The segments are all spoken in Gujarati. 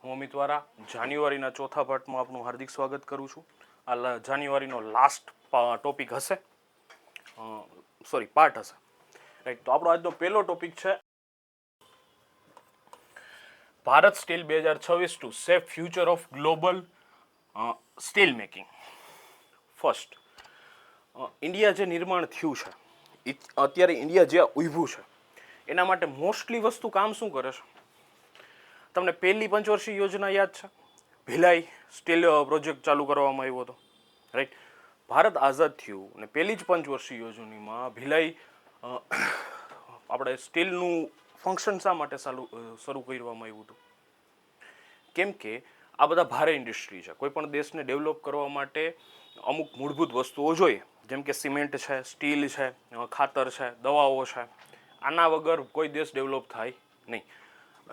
હું અમિત વારા જાન્યુઆરીના ચોથા પાર્ટમાં આપનું હાર્દિક સ્વાગત કરું છું. આ જાન્યુઆરીનો લાસ્ટ ટોપિક હશે, પાર્ટ હશે, રાઈટ. તો આપણો આજનો પહેલો ટોપિક છે Bharat steel 2026 to safe future of global steel making. First, India જે નિર્માણ થયું છે, અત્યારે ઇન્ડિયા જે ઊભું છે એના માટે મોસ્ટલી વસ્તુ કામ શું કરે છે? તમને પહેલી પંચવર્ષીય યોજના યાદ છે? ભિલાઈ સ્ટીલ પ્રોજેક્ટ ચાલુ કરવામાં આવ્યો હતો, રાઈટ. ભારત આઝાદ થયું અને પહેલી જ પંચવર્ષીય યોજનામાં ભિલાઈ આપણે સ્ટીલનું ફંક્શન શા માટે શરૂ કરવામાં આવ્યું હતું? કેમ કે આ બધા ભારે ઇન્ડસ્ટ્રી છે. કોઈ પણ દેશને ડેવલપ કરવા માટે અમુક મૂળભૂત વસ્તુઓ જોઈએ, જેમ કે સિમેન્ટ છે, સ્ટીલ છે, ખાતર છે, દવાઓ છે. આના વગર કોઈ દેશ ડેવલપ થાય નહીં.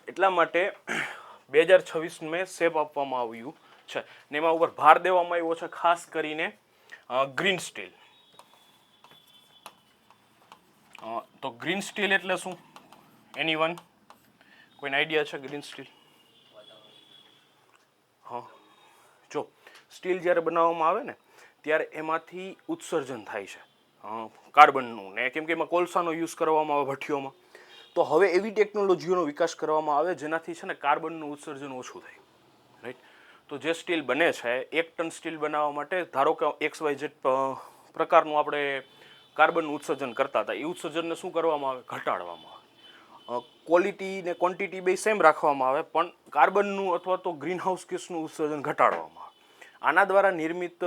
એટલા માટે 2026 સેપ આપવામાં આવ્યું છે ને એમાં ઉપર ભાર દેવામાં આવ્યો છે ખાસ કરીને ગ્રીન સ્ટીલ. તો ગ્રીન સ્ટીલ એટલે શું? એનીવન કોઈને આઈડિયા છે ગ્રીન સ્ટીલ? હા, જો સ્ટીલ જ્યારે બનાવવામાં આવે ને ત્યારે એમાંથી ઉત્સર્જન થાય છે કાર્બનનું, ને કેમ કે એમાં કોલસાનો યુઝ કરવામાં આવે ભઠ્ઠીઓમાં. તો હવે એવી ટેકનોલોજીઓનો વિકાસ કરવામાં આવે જેનાથી છે ને કાર્બનનું ઉત્સર્જન ઓછું થાય, રાઈટ. તો જે સ્ટીલ બને છે, 1 ટન સ્ટીલ બનાવવા માટે ધારો કે XYZ પ્રકારનું આપણે કાર્બનનું ઉત્સર્જન કરતા હતા, એ ઉત્સર્જનને શું કરવામાં આવે? ઘટાડવામાં આવે. ક્વોલિટી ને ક્વોન્ટિટી બે સેમ રાખવામાં આવે, પણ કાર્બનનું અથવા તો ગ્રીન હાઉસ ગેસનું ઉત્સર્જન ઘટાડવામાં આવે. આના દ્વારા નિર્મિત,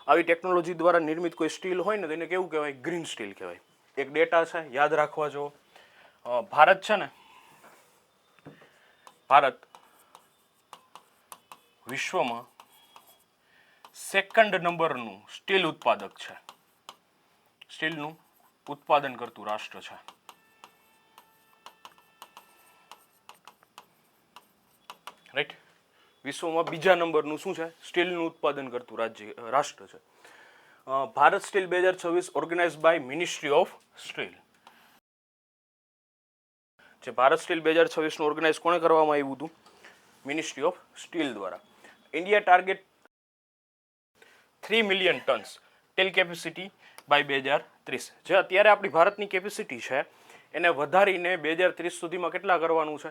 આવી ટેકનોલોજી દ્વારા નિર્મિત કોઈ સ્ટીલ હોય ને તો એને કેવું કહેવાય? ગ્રીન સ્ટીલ કહેવાય. એક ડેટા છે, યાદ રાખવા જો. ભારત છે ને, ભારત વિશ્વમાં 2nd નંબરનું સ્ટીલ ઉત્પાદક છે. સ્ટીલનું ઉત્પાદન કરતું રાષ્ટ્ર છે. રાઈટ. વિશ્વમાં 2જા નંબરનું શું છે? સ્ટીલનું ઉત્પાદન કરતું રાષ્ટ્ર છે. Bharat steel 2026 organise by ministry of steel. જે ભારત સ્ટીલ 2026 ઓર્ગેનાઇઝ કોણે કરવામાં આવ્યું હતું? મિનિસ્ટ્રી ઓફ સ્ટીલ દ્વારા. India target 3 million tons steel capacity by 2030. જે અત્યારે આપણી ભારતની કેપેસિટી છે એને વધારીને 2030 સુધીમાં કેટલા કરવાનું છે?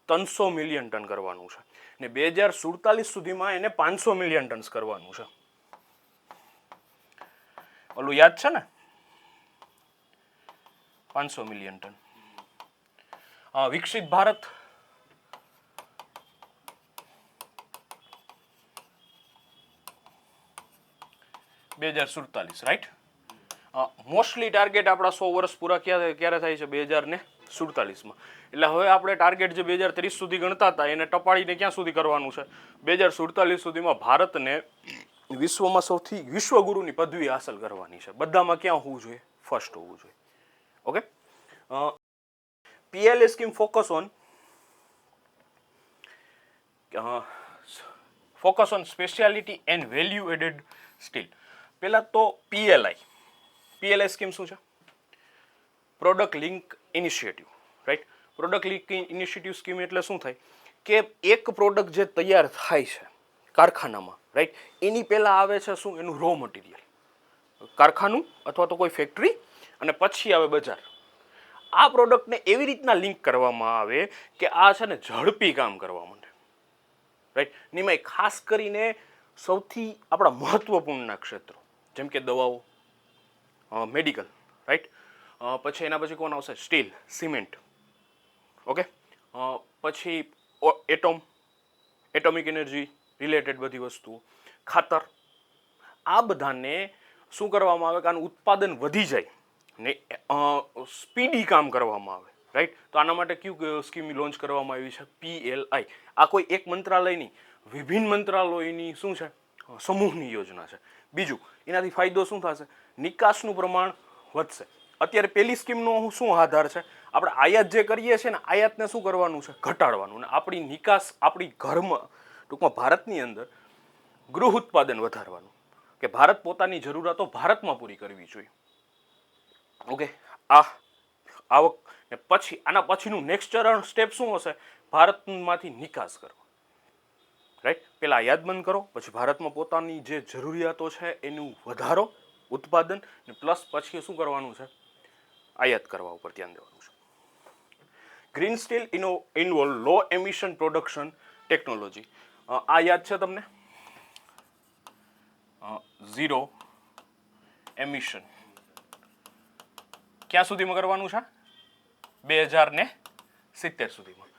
300 મિલિયન ટન કરવાનું છે. ને 2047 સુધીમાં એને 500 મિલિયન ટન્સ કરવાનું છે. ઓલું યાદ છે ને? 500 મિલિયન ટન. વિકસિત ભારત રાઈટ. મોસ્ટલી ટાર્ગેટ આપણા 100 વર્ષ પૂરા ક્યારે થાય છે? 2047માં. એટલે હવે આપણે ટાર્ગેટ જે 2030 સુધી ગણતા હતા એને ટપાડીને ક્યાં સુધી કરવાનું છે? 2047 સુધીમાં ભારતને વિશ્વમાં સૌથી વિશ્વગુરુની પદવી હાંસલ કરવાની છે. બધામાં ક્યાં હોવું જોઈએ? ફર્સ્ટ હોવું જોઈએ. Okay. PLA scheme focus on speciality and value added steel. પહેલા તો PLI સ્કીમ શું છે? Product link initiative, right. Product link initiative scheme એટલે શું થાય કે એક પ્રોડક્ટ જે તૈયાર થાય છે કારખાનામાં, રાઈટ, એની પહેલા આવે છે શું? એનું રો મટીરિયલ, કારખાનું અથવા તો કોઈ ફેક્ટરી, અને પછી આવે બજાર. આ પ્રોડક્ટને એવી રીતના લિંક કરવામાં આવે કે આ છે ને ઝડપી કામ કરવા માંડે, રાઈટ. નિમાય ખાસ કરીને સૌથી આપણા મહત્વપૂર્ણના ક્ષેત્રો જેમ કે દવાઓ, મેડિકલ, રાઈટ. પછી એના પછી કોણ આવશે? Steel, cement, okay. પછી એટોમિક એનર્જી રિલેટેડ બધી વસ્તુઓ, ખાતર. આ બધાને શું કરવામાં આવે કે આનું ઉત્પાદન વધી જાય ને સ્પીડી કામ કરવામાં આવે, રાઈટ. તો આના માટે કયું સ્કીમ લોન્ચ કરવામાં આવી છે? PLI. આ કોઈ એક મંત્રાલય નહીં, વિભિન્ન મંત્રાલયોની શું છે? સમૂહની યોજના છે. બીજું, એનાથી ફાયદો શું થશે? નિકાસનું પ્રમાણ વધશે. અત્યારે પહેલી સ્કીમનો શું આધાર છે? આપણે આયાત જે કરીએ છીએ ને, આયાતને શું કરવાનું છે? ઘટાડવાનું. અને આપણી નિકાસ આપણી ઘરમાં, ટૂંકમાં ભારતની અંદર ગૃહ ઉત્પાદન વધારવાનું, કે ભારત પોતાની જરૂરિયાતો ભારતમાં પૂરી કરવી જોઈએ. ઓકે. આવક ને પછી આના પછીનું નેક્સ્ટ ચરણ સ્ટેપ શું હશે? ભારતમાંથી નિકાસ કરવા. રાઈટ. પહેલાં યાદ બંધ કરો, પછી ભારતમાં પોતાની જે જરૂરિયાતો છે એનું વધારો ઉત્પાદન ને પ્લસ પછી શું કરવાનું છે, આયાત કરવા ઉપર ધ્યાન દેવાનું છે. ગ્રીન સ્ટીલ ઇન્વોલ્વ લો એમિશન પ્રોડક્શન ટેકનોલોજી. આ યાદ છે તમને? ઝીરો એમિશન ક્યાં સુધીમાં કરવાનું છે? 2070 સુધીમાં.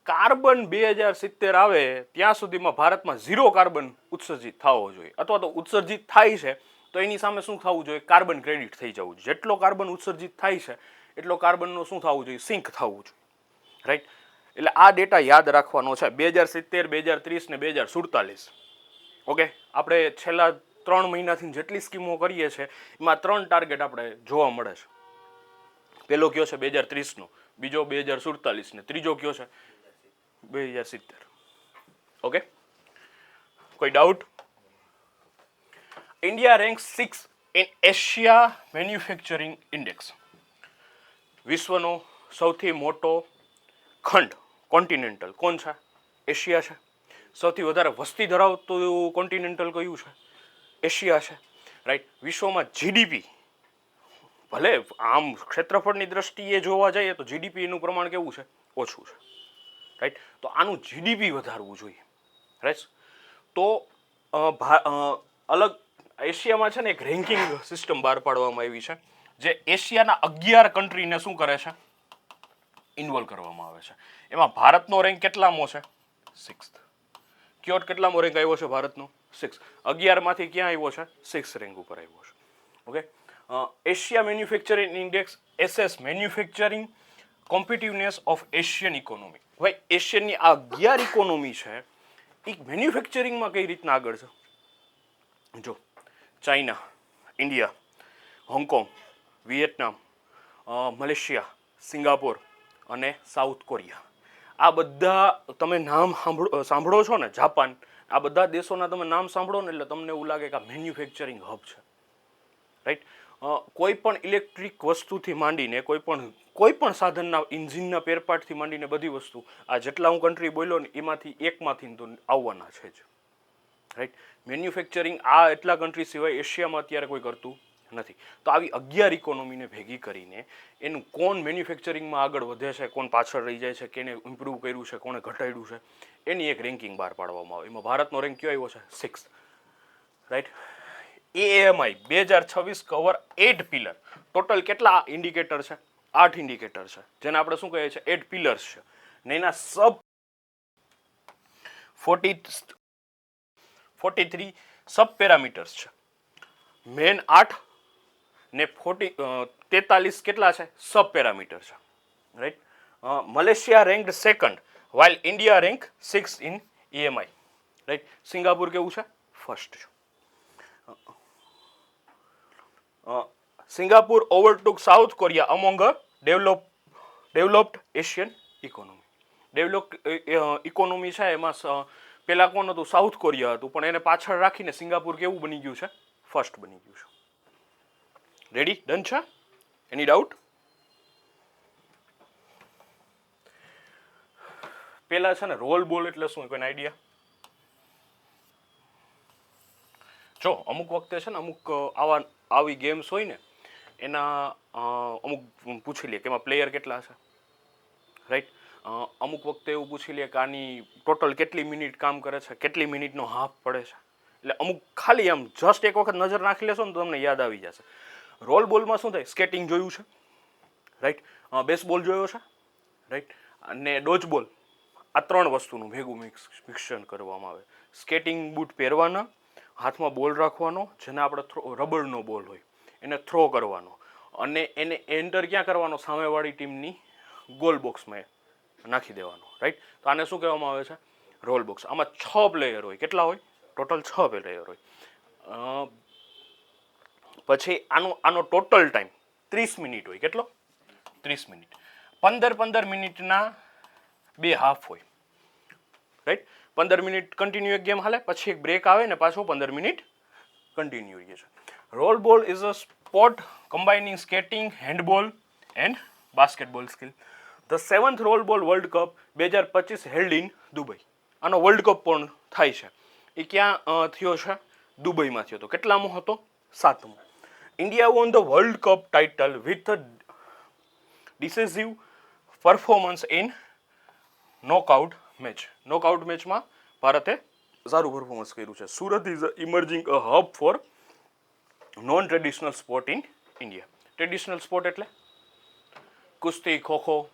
કાર્બન 2070 આવે ત્યાં સુધીમાં ભારતમાં ઝીરો કાર્બન ઉત્સર્જિત થવો જોઈએ, અથવા તો ઉત્સર્જિત થાય છે તો એની સામે શું થવું જોઈએ? કાર્બન ક્રેડિટ થઈ જવું જોઈએ. જેટલો કાર્બન ઉત્સર્જિત થાય છે એટલો કાર્બનનો શું થવું જોઈએ? સિંક થવું જોઈએ, રાઈટ. એટલે આ ડેટા યાદ રાખવાનો છે. 2070, 2030 ને 2047. ઓકે, આપણે છેલ્લા 3 મહિનાથી જેટલી સ્કીમો કરીએ છીએ એમાં 3 ટાર્ગેટ આપણે જોવા મળે છે. પહેલો કયો છે 2030નો, બીજો 2047 ને ત્રીજો કયો છે 2070. ઓકે, કોઈ doubt? India rank 6 in Asia manufacturing index. વિશ્વનો સૌથી મોટો ખંડ કોન્ટિનેન્ટલ કોણ છે? એશિયા છે. સૌથી વધારે વસ્તી ધરાવતું કોન્ટિનેન્ટલ કયું છે? એશિયા છે, રાઈટ. વિશ્વમાં જીડીપી, ભલે આમ ક્ષેત્રફળની દ્રષ્ટિએ જોવા જઈએ તો જીડીપીનું પ્રમાણ કેવું છે? ઓછું છે, રાઈટ. તો આનું જીડીપી વધારવું જોઈએ, રાઈટ. તો અલગ એશિયામાં છે ને એક રેન્કિંગ સિસ્ટમ બહાર પાડવામાં આવી છે જે એશિયાના 11 કન્ટ્રીને શું કરે છે? ઇન્વોલ્વ કરવામાં આવે છે. એમાં ભારતનો રેન્ક કેટલામો છે? 6th. કયો કેટલામો રેન્ક આવ્યો છે ભારતનો? 6. 11 માંથી ક્યાં આવ્યો છે? 6 રેન્ક ઉપર આવ્યો છે. Okay, Asia manufacturing index assesses manufacturing competitiveness of Asian economy. ભાઈ એશિયનની આ 11 ઇકોનોમી છે એ મેન્યુફેક્ચરિંગમાં કઈ રીતના આગળ છે? જો, China, India, Hong Kong, વિયેટનામ, Malaysia, Singapore અને સાઉથ કોરિયા. આ બધા તમે નામ સાંભળો છો ને, જાપાન, આ બધા દેશોના તમે નામ સાંભળો ને એટલે તમને એવું લાગે કે આ મેન્યુફેક્ચરિંગ હબ છે, રાઈટ. કોઈ પણ ઇલેક્ટ્રિક વસ્તુથી માંડીને કોઈ પણ સાધનના ઇન્જિનના પેરપાર્ટથી માંડીને બધી વસ્તુ આ જેટલા હું કન્ટ્રી બોલ્યો ને એમાંથી એકમાંથી તો આવવાના છે જ, રાઈટ. મેન્યુફેક્ચરિંગ આ એટલા કન્ટ્રી સિવાય એશિયામાં અત્યારે કોઈ કરતું નથી. તો આવી 11 ઇકોનોમીને ભેગી કરીને એનું કોણ મેન્યુફેક્ચરિંગમાં આગળ વધે છે, કોણ પાછળ રહી જાય છે, કેને ઇમ્પ્રૂવ કર્યું છે, કોણે ઘટાડ્યું છે, એની એક રેન્કિંગ બહાર પાડવામાં આવે. એમાં ભારતનો રેન્ક કયો આવ્યો છે? 6th, right. AMI 2026 cover 8 pillar. Total કેટલા ઇન્ડિકેટર છે? 8 ઇન્ડિકેટર છે, જેને આપણે શું કહીએ છીએ? 8 પિલર્સ છે. ને એના સબ 43 સબ પેરામીટર્સ છે. મેન 8 ને 43 કેટલા છે? સબ પેરામીટર છે, right. Malaysia ranked 2nd while India rank 6 in EMI, right. Singapore કેવું છે? 1st છે. Singapore overtook South Korea among developed Asian economy. Developed economy છે એમાં પેલા કોણ હતું? સાઉથ કોરિયા હતું, પણ એને પાછળ રાખીને સિંગાપુર કેવું બની ગયું છે? 1st બની ગયું છે. રેડી? ડન છે? એની ડાઉટ? પેલા છે ને રોલ બોલ એટલે શું, કોઈ આઈડિયા? જો અમુક વખતે છે ને અમુક આવી ગેમ્સ હોય ને એના અમુક પૂછી લે કે એમાં પ્લેયર કેટલા છે, રાઈટ. અમુક વખતે એવું પૂછી લે કે આની ટોટલ કેટલી મિનિટ કામ કરે છે, કેટલી મિનિટનો હાફ પડે છે. એટલે અમુક ખાલી આમ જસ્ટ એક વખત નજર નાખી લેશો ને તો તમને યાદ આવી જશે. રોલ બોલમાં શું થાય? સ્કેટિંગ જોયું છે, રાઈટ. બેસબોલ જોયો છે, રાઈટ. અને ડોજ બોલ. આ 3 વસ્તુનું ભેગું મિક્સર કરવામાં આવે. સ્કેટિંગ બૂટ પહેરવાના, હાથમાં બોલ રાખવાનો, જેને આપણે રબરનો બોલ હોય એને થ્રો કરવાનો, અને એને એન્ટર ક્યાં કરવાનો? સામેવાળી ટીમની ગોલ બોક્સમાં નાખી દેવાનો, રાઈટ. તો આને શું કહેવામાં આવે છે? Role box. આમાં 6 પ્લેયર હોય. કેટલા હોય? ટોટલ 6 પ્લેયર હોય. પછી આનો ટોટલ ટાઈમ 30 મિનિટ હોય. કેટલો? 30 મિનિટ. 15 મિનિટના 2 હાફ હોય, રાઈટ. 15 મિનિટ કન્ટિન્યુ એક ગેમ હાલે, પછી એક બ્રેક આવે ને પાછું 15 મિનિટ કન્ટિન્યુ રહે છે. Roll ball is a sport combining skating, handball and basketball skill. The 7th roll ball world cup 2025 held in Dubai. આનો વર્લ્ડ કપ પણ થાય છે એ ક્યાં થયો છે? દુબઈમાં થયો હતો. કેટલામો હતો? 7મો. India won the world cup title with decisive performance in knockout match. Knockout મેચમાં ભારતે સારું પરફોર્મન્સ કર્યું છે. Surat is emerging a hub for non traditional sport in India. Traditional sport એટલે કુસ્તી, ખોખો,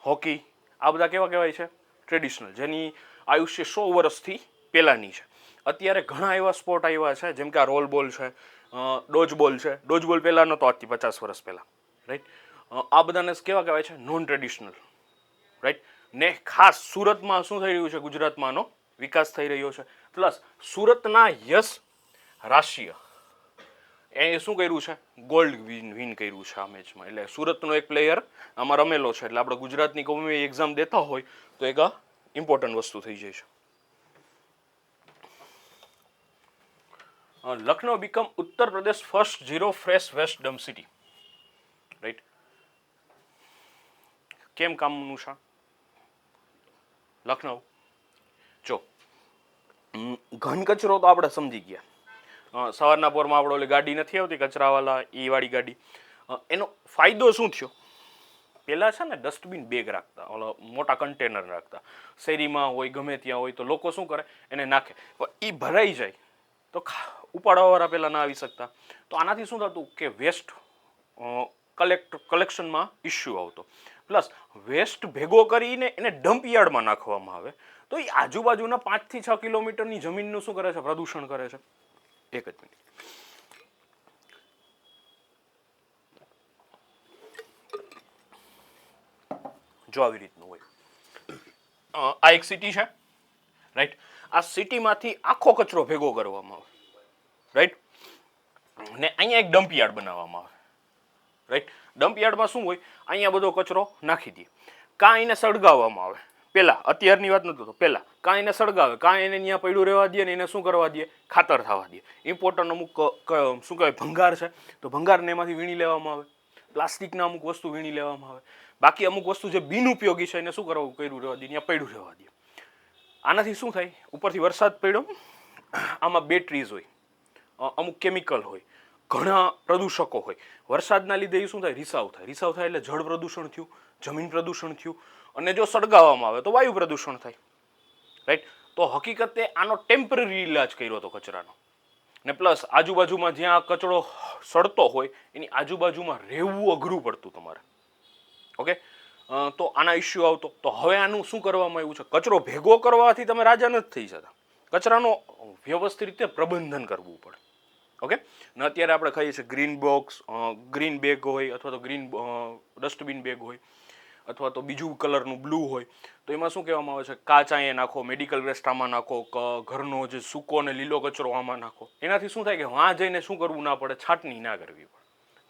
હોકી, આ બધા કેવા કહેવાય છે? ટ્રેડિશનલ, જેની આયુષ્ય 100 વર્ષથી પહેલાંની છે. અત્યારે ઘણા એવા સ્પોર્ટ આવ્યા છે, જેમ કે આ રોલ બોલ છે, ડોજ બોલ છે. ડોજ બોલ પહેલાં નહોતો, આજથી 50 વર્ષ પહેલાં, રાઈટ. આ બધાને કેવા કહેવાય છે? Non traditional, right. ને ખાસ સુરતમાં શું થઈ રહ્યું છે? ગુજરાતમાં આનો વિકાસ થઈ રહ્યો છે. પ્લસ સુરતના યશ રાશિયા એ શું કર્યું છે? ગોલ્ડ વિન કર્યું છે આ મેચમાં. એટલે સુરતનો એક પ્લેયર આમાં રમેલો છે. એટલે આપણે ગુજરાતની કોઈ એક્ઝામ દેતા હોય તો એક ઇમ્પોર્ટન્ટ વસ્તુ થઈ જાય છે. Lucknow become Uttar Pradesh first zero fresh waste dump city, right. કેમ કામનું છે લખનઉ? જો ઘન કચરો તો આપણે સમજી ગયા. સવારના પોરમાં આપણે ઓલી ગાડી નથી આવતી કચરાવાળા, એ વાળી ગાડી. એનો ફાયદો શું થયો? પહેલાં છે ને ડસ્ટબિન બેગ રાખતા, ઓલો મોટા કન્ટેનર રાખતા, શેરીમાં હોય ગમે ત્યાં હોય તો લોકો શું કરે? એને નાખે. પણ એ ભરાઈ જાય તો ઉપાડવાવાળા પહેલાં ના આવી શકતા. તો આનાથી શું થતું કે વેસ્ટ કલેક્શનમાં ઇસ્યુ આવતો. પ્લસ વેસ્ટ ભેગો કરીને એને ડમ્પ યાર્ડમાં નાખવામાં આવે તો એ આજુબાજુના 5 થી 6 કિલોમીટરની જમીનનું શું કરે છે? પ્રદૂષણ કરે છે. એક જ મિનિટ. જો આવી રીતનું હોય. આ એક સિટી છે, રાઈટ. આ સિટીમાંથી આખો કચરો ભેગો કરવામાં આવે, રાઈટ. ને અહીંયા એક ડમ્પ યાર્ડ બનાવવામાં આવે, રાઈટ. ડમ્પ યાર્ડમાં શું હોય? અહીંયા બધો કચરો નાખી દે. કાં એને સળગાવવામાં આવે પહેલાં, અત્યારની વાત નથી તો પહેલાં, કાં એને સળગાવે, કાં એને ત્યાં પડ્યું રહેવા દે ને એને શું કરવા દે? ખાતર થવા દે. ઇમ્પોર્ટન્ટ અમુક શું કહેવાય ભંગાર છે તો ભંગારને એમાંથી વીણી લેવામાં આવે. પ્લાસ્ટિકના અમુક વસ્તુ વીણી લેવામાં આવે. બાકી અમુક વસ્તુ જે બિનઉપયોગી છે એને શું કરવું? કર્યું રહેવા દે, ત્યાં પડ્યું રહેવા દે. આનાથી શું થાય? ઉપરથી વરસાદ પડ્યો, આમાં બેટરીઝ હોય, અમુક કેમિકલ હોય, ઘણા પ્રદૂષકો હોય. વરસાદના લીધે એ શું થાય? રિસાવ થાય. રિસાવ થાય એટલે જળ પ્રદૂષણ થયું, જમીન પ્રદૂષણ થયું, અને જો સળગાવવામાં આવે તો વાયુ પ્રદૂષણ થાય, રાઈટ. તો હકીકતે આનો ટેમ્પરરી ઇલાજ કર્યો હતો કચરાનો. ને પ્લસ આજુબાજુમાં જ્યાં કચરો સડતો હોય એની આજુબાજુમાં રહેવું અઘરું પડતું તમારે, ઓકે. તો આના ઇસ્યુ આવતો. તો હવે આનું શું કરવામાં આવ્યું છે? કચરો ભેગો કરવાથી તમે રાજા નથી થઈ જતા, કચરાનો વ્યવસ્થિત રીતે પ્રબંધન કરવું પડે, ઓકે. ને અત્યારે આપણે કહીએ છીએ ગ્રીન બોક્સ, ગ્રીન બેગ હોય, અથવા તો ગ્રીન ડસ્ટબિન બેગ હોય, અથવા તો બીજું કલરનું બ્લુ હોય. તો એમાં શું કહેવામાં આવે છે? કાચ અહીંયા નાખો, મેડિકલ વેસ્ટ આમાં નાખો, ઘરનો જે સૂકો અને લીલો કચરો આમાં નાખો. એનાથી શું થાય કે વાં જઈને શું કરવું ના પડે? છાટણી ના કરવી પડે.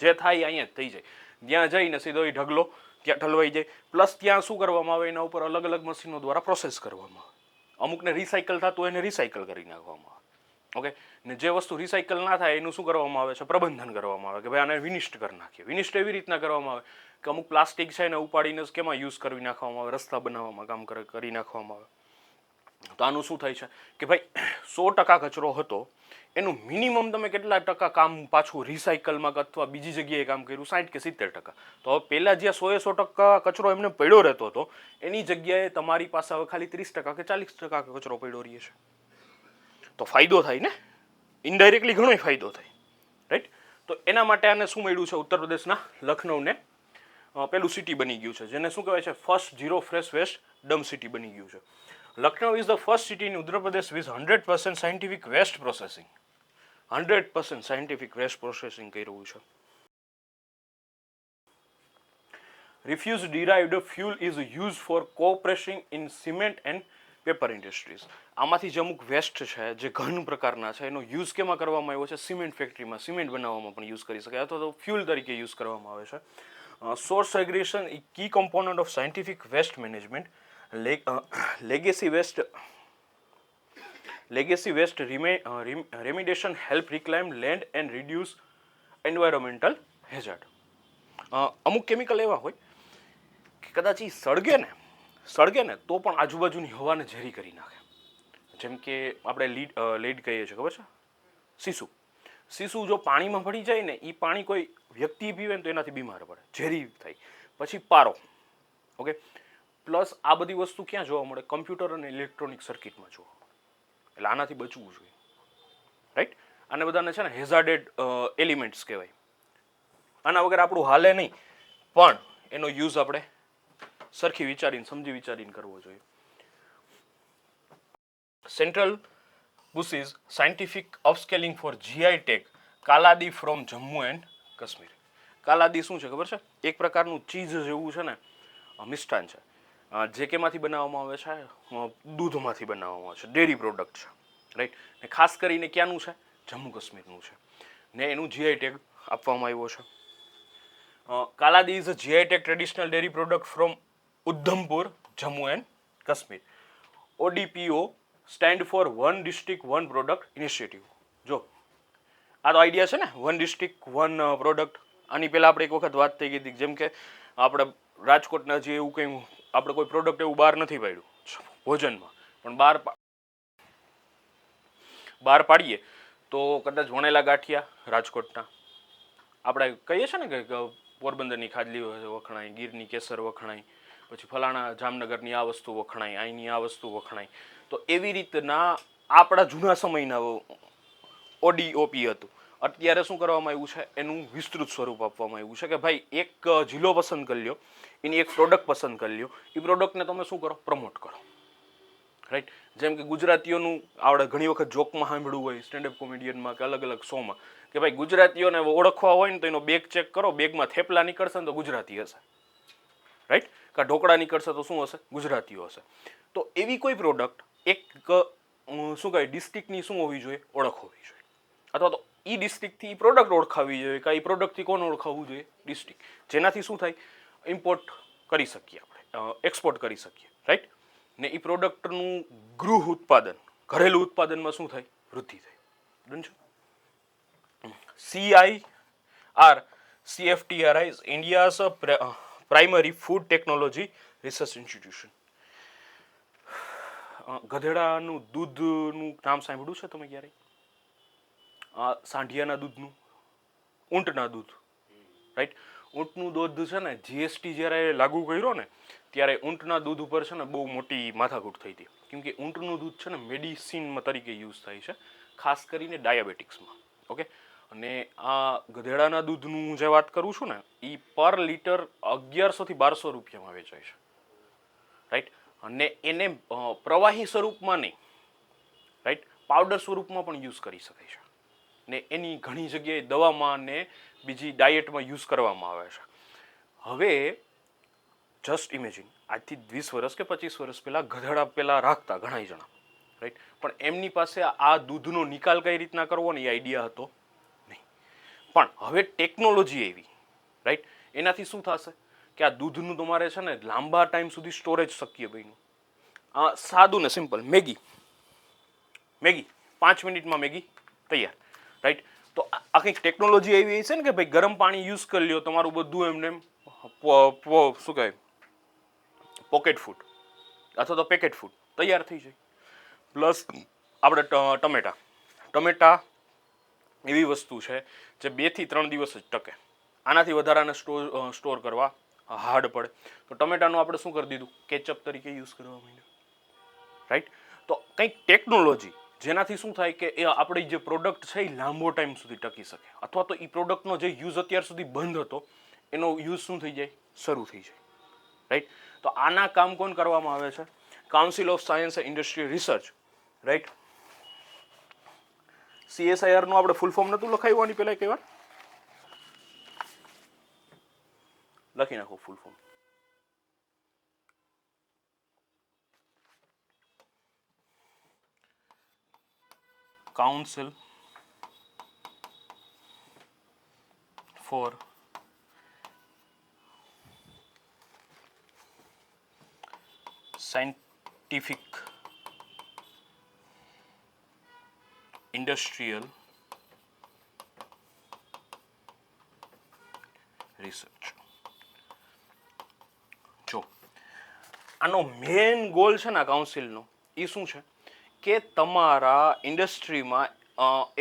જે થાય અહીંયા જ થઈ જાય. ત્યાં જઈને સીધો એ ઢગલો ત્યાં ઠલવાઈ જાય. પ્લસ ત્યાં શું કરવામાં આવે? એના ઉપર અલગ અલગ મશીનો દ્વારા પ્રોસેસ કરવામાં આવે. અમુકને રિસાયકલ થતું એને રિસાયકલ કરી નાખવામાં આવે, ઓકે. ને જે વસ્તુ રિસાયકલ ના થાય એનું શું કરવામાં આવે છે? પ્રબંધન કરવામાં આવે કે ભાઈ આને વિનિષ્ટ કરી નાખીએ. વિનિષ્ટ એવી રીતના કરવામાં આવે કે અમુક પ્લાસ્ટિક છે એને ઉપાડીને કેમાં યુઝ કરી નાખવામાં આવે? રસ્તા બનાવવામાં કામ કરી નાખવામાં આવે. તો આનું શું થાય છે કે ભાઈ 100% કચરો હતો એનું મિનિમમ તમે કેટલા ટકા કામ પાછું રિસાયકલમાં અથવા બીજી જગ્યાએ કામ કર્યું? 60 કે 70%. તો હવે પહેલાં જ્યાં 100% કચરો એમને પડ્યો રહેતો હતો એની જગ્યાએ તમારી પાસે હવે ખાલી 30% કે 40% કચરો પડ્યો રહે છે. તો ફાયદો થાય ને, ઇનડાયરેક્ટલી ઘણો ફાયદો થાય, રાઈટ. તો એના માટે આને શું મળ્યું છે? ઉત્તર પ્રદેશના લખનઉને પેલું સિટી બની ગયું છે જેને શું કહેવાય છે? First zero fresh waste dump city બની ગયું છે. Lucknow is the first city in Uttar Pradesh with 100% scientific waste processing. 100% scientific waste processing કર્યું છે. Refuse derived fuel is used for co-pressing in cement and paper industries. આમાંથી જે અમુક વેસ્ટ છે જે ઘન પ્રકારના છે એનો યુઝ કેમાં કરવામાં આવ્યો છે? સિમેન્ટ ફેક્ટરીમાં, સિમેન્ટ બનાવવામાં પણ યુઝ કરી શકાય અથવા તો ફ્યુલ તરીકે યુઝ કરવામાં આવે છે. Source segregation a key component of scientific waste management. Legacy waste remediation help reclaim land and reduce environmental hazard. અમુક કેમિકલ એવા હોય કે કદાચ એ સળગે ને તો પણ આજુબાજુની હવાને ઝેરી કરી નાખે, જેમ કે આપણે લીડ કહીએ છીએ, ખબર છે? શીશુ જો પાણીમાં પડી જાય ને, એ પાણી કોઈ વ્યક્તિ પીવે ને તો એનાથી બીમાર પડે, ઝેરી થાય. પછી પારો. ઓકે, પ્લસ આ બધી વસ્તુ ક્યાં જોવા મળે? કમ્પ્યુટર અને ઇલેક્ટ્રોનિક સર્કિટમાં જોવા. એટલે આનાથી બચવું જોઈએ, રાઈટ? આને બધાને છે ને હેઝાર્ડેડ એલિમેન્ટ્સ કહેવાય. આના વગર આપણું હાલે નહીં, પણ એનો યુઝ આપણે સરખી વિચારીને, સમજી વિચારીને કરવો જોઈએ. Central pushes scientific upscaling for GI tag Kaladi from Jammu and Kashmir. Kaladi શું છે ખબર છે? એક પ્રકારનું ચીઝ જેવું છે ને, મિષ્ટાન છે, જે કેમાંથી બનાવવામાં આવે છે? દૂધમાંથી બનાવવામાં આવે છે, ડેરી પ્રોડક્ટ છે, રાઈટ? ને ખાસ કરીને ક્યાંનું છે? જમ્મુ કાશ્મીરનું છે, ને એનું GI ટેગ આપવામાં આવ્યો છે. Kaladi is a GI tag traditional dairy product from Udhampur, Jammu and Kashmir. ODPO stand for one district one product initiative. જો આ તો આઈડિયા છે ને, વન ડિસ્ટ્રિક્ટ વન પ્રોડક્ટ. આની પહેલાં આપણે એક વખત વાત થઈ ગઈ હતી, જેમ કે આપણે રાજકોટના જે એવું કંઈ આપણે કોઈ પ્રોડક્ટ એવું બહાર નથી પાડ્યું ભોજનમાં, પણ બહાર પાડીએ તો કદાચ વણેલા ગાંઠિયા રાજકોટના, આપણે કહીએ છીએ ને કે પોરબંદરની ખાજલી વખણાય, ગીરની કેસર વખણાય, પછી ફલાણા જામનગરની આ વસ્તુ વખણાય, અહીંની આ વસ્તુ વખણાય. તો એવી રીતના આપણા જૂના સમયના ODOP હતું. અત્યારે શું કરવામાં આવ્યું છે? એનું વિસ્તૃત સ્વરૂપ આપવામાં આવ્યું છે કે ભાઈ એક જિલ્લો પસંદ કરી લ્યો, એની એક પ્રોડક્ટ પસંદ કરી લ્યો, એ પ્રોડક્ટને તમે શું કરો? પ્રમોટ કરો, રાઈટ? જેમ કે ગુજરાતીઓનું આપણે ઘણી વખત જોકમાં સાંભળ્યું હોય, સ્ટેન્ડઅપ કોમેડિયનમાં કે અલગ અલગ શોમાં, કે ભાઈ ગુજરાતીઓને ઓળખવા હોય ને તો એનો બેગ ચેક કરો, બેગમાં થેપલા નીકળશે ને તો ગુજરાતી હશે, રાઈટ? કાં ઢોકળા નીકળશે તો શું હશે? ગુજરાતીઓ હશે. તો એવી કોઈ પ્રોડક્ટ એક શું કહે ડિસ્ટ્રિક્ટની શું હોવી જોઈએ? ઓળખ હોવી જોઈએ, અથવા તો એ ડિસ્ટ્રિક્ટથી પ્રોડક્ટ ઓળખાવી જોઈએ, કાં એ પ્રોડક્ટથી કોણ ઓળખાવવું જોઈએ? ડિસ્ટ્રિક્ટ. જેનાથી શું થાય? ઇમ્પોર્ટ કરી શકીએ આપણે, એક્સપોર્ટ કરી શકીએ, રાઈટ? ને એ પ્રોડક્ટનું ગૃહ ઉત્પાદન, ઘરેલું ઉત્પાદનમાં શું થાય? વૃદ્ધિ થાય. ડન છે? CFTRI is India's primary food technology research institution. ગધેડાનું દૂધનું નામ સાંભળ્યું છે તમે ક્યારેય? સાંઢિયાના દૂધનું, ઊંટના દૂધ, રાઈટ? ઊંટનું દૂધ છે ને, GST જ્યારે લાગુ કર્યો ને ત્યારે ઊંટના દૂધ ઉપર છે ને બહુ મોટી માથાકૂટ થઈ હતી, કેમ કે ઊંટનું દૂધ છે ને મેડિસિન તરીકે યુઝ થાય છે, ખાસ કરીને ડાયાબિટીક્સમાં. ઓકે, અને આ ગધેડાના દૂધનું જે વાત કરું છું ને, એ પર લીટર 1100 થી 1200 રૂપિયામાં વેચાય છે, રાઈટ? અને એને પ્રવાહી સ્વરૂપમાં નહીં, રાઈટ, પાવડર સ્વરૂપમાં પણ યુઝ કરી શકાય છે, ને એની ઘણી જગ્યાએ દવામાં ને બીજી ડાયટમાં યુઝ કરવામાં આવે છે. હવે જસ્ટ ઇમેજિન, આજથી 20 વર્ષ કે 25 વર્ષ પહેલાં ગધેડા પહેલાં રાખતા ઘણા જણા, રાઈટ? પણ એમની પાસે આ દૂધનો નિકાલ કઈ રીતના કરવો ને એ આઈડિયા હતો નહીં. પણ હવે ટેકનોલોજી એવી, રાઈટ? એનાથી શું થશે કે આ દૂધનું તમારે છે ને લાંબા ટાઈમ સુધી સ્ટોરેજ શક્ય બન્યું. સાદું ને સિમ્પલ મેગી 5 મિનિટમાં મેગી તૈયાર, રાઈટ? તો આ કંઈક ટેકનોલોજી એવી છે ને કે ભાઈ ગરમ પાણી યુઝ કરી લ્યો, તમારું બધું એમને શું કહેવાય પોકેટ ફૂડ અથવા તો પેકેટ ફૂડ તૈયાર થઈ જાય. પ્લસ આપણે ટમેટા એવી વસ્તુ છે જે 2 થી 3 દિવસ જ ટકે, આનાથી વધારાને સ્ટોર કરવા હાર્ડ પડે. તો ટમેટાનું આપણે શું કરી દીધું? કેચઅપ તરીકે યુઝ કરવા માંડ્યું, રાઈટ? તો કંઈક ટેકનોલોજી જેનાથી શું થાય કે એ આપણી જે પ્રોડક્ટ છે એ લાંબો ટાઈમ સુધી ટકી શકે, અથવા તો એ પ્રોડક્ટનો જે યુઝ અત્યાર સુધી બંધ હતો એનો યુઝ શું થઈ જાય? શરૂ થઈ જાય, રાઈટ? તો આના કામ કોણ કરવામાં આવે છે? Council of science and industrial research, right? CSIR નું આપણે ફૂલ ફોર્મ નહોતું લખાયું આની પહેલા કઈ વાર? લખી નાખો full form. Council four scientific industrial research. જો આનો મેઇન ગોલ છે ને કાઉન્સિલનો, એ શું છે કે તમારા ઇન્ડસ્ટ્રીમાં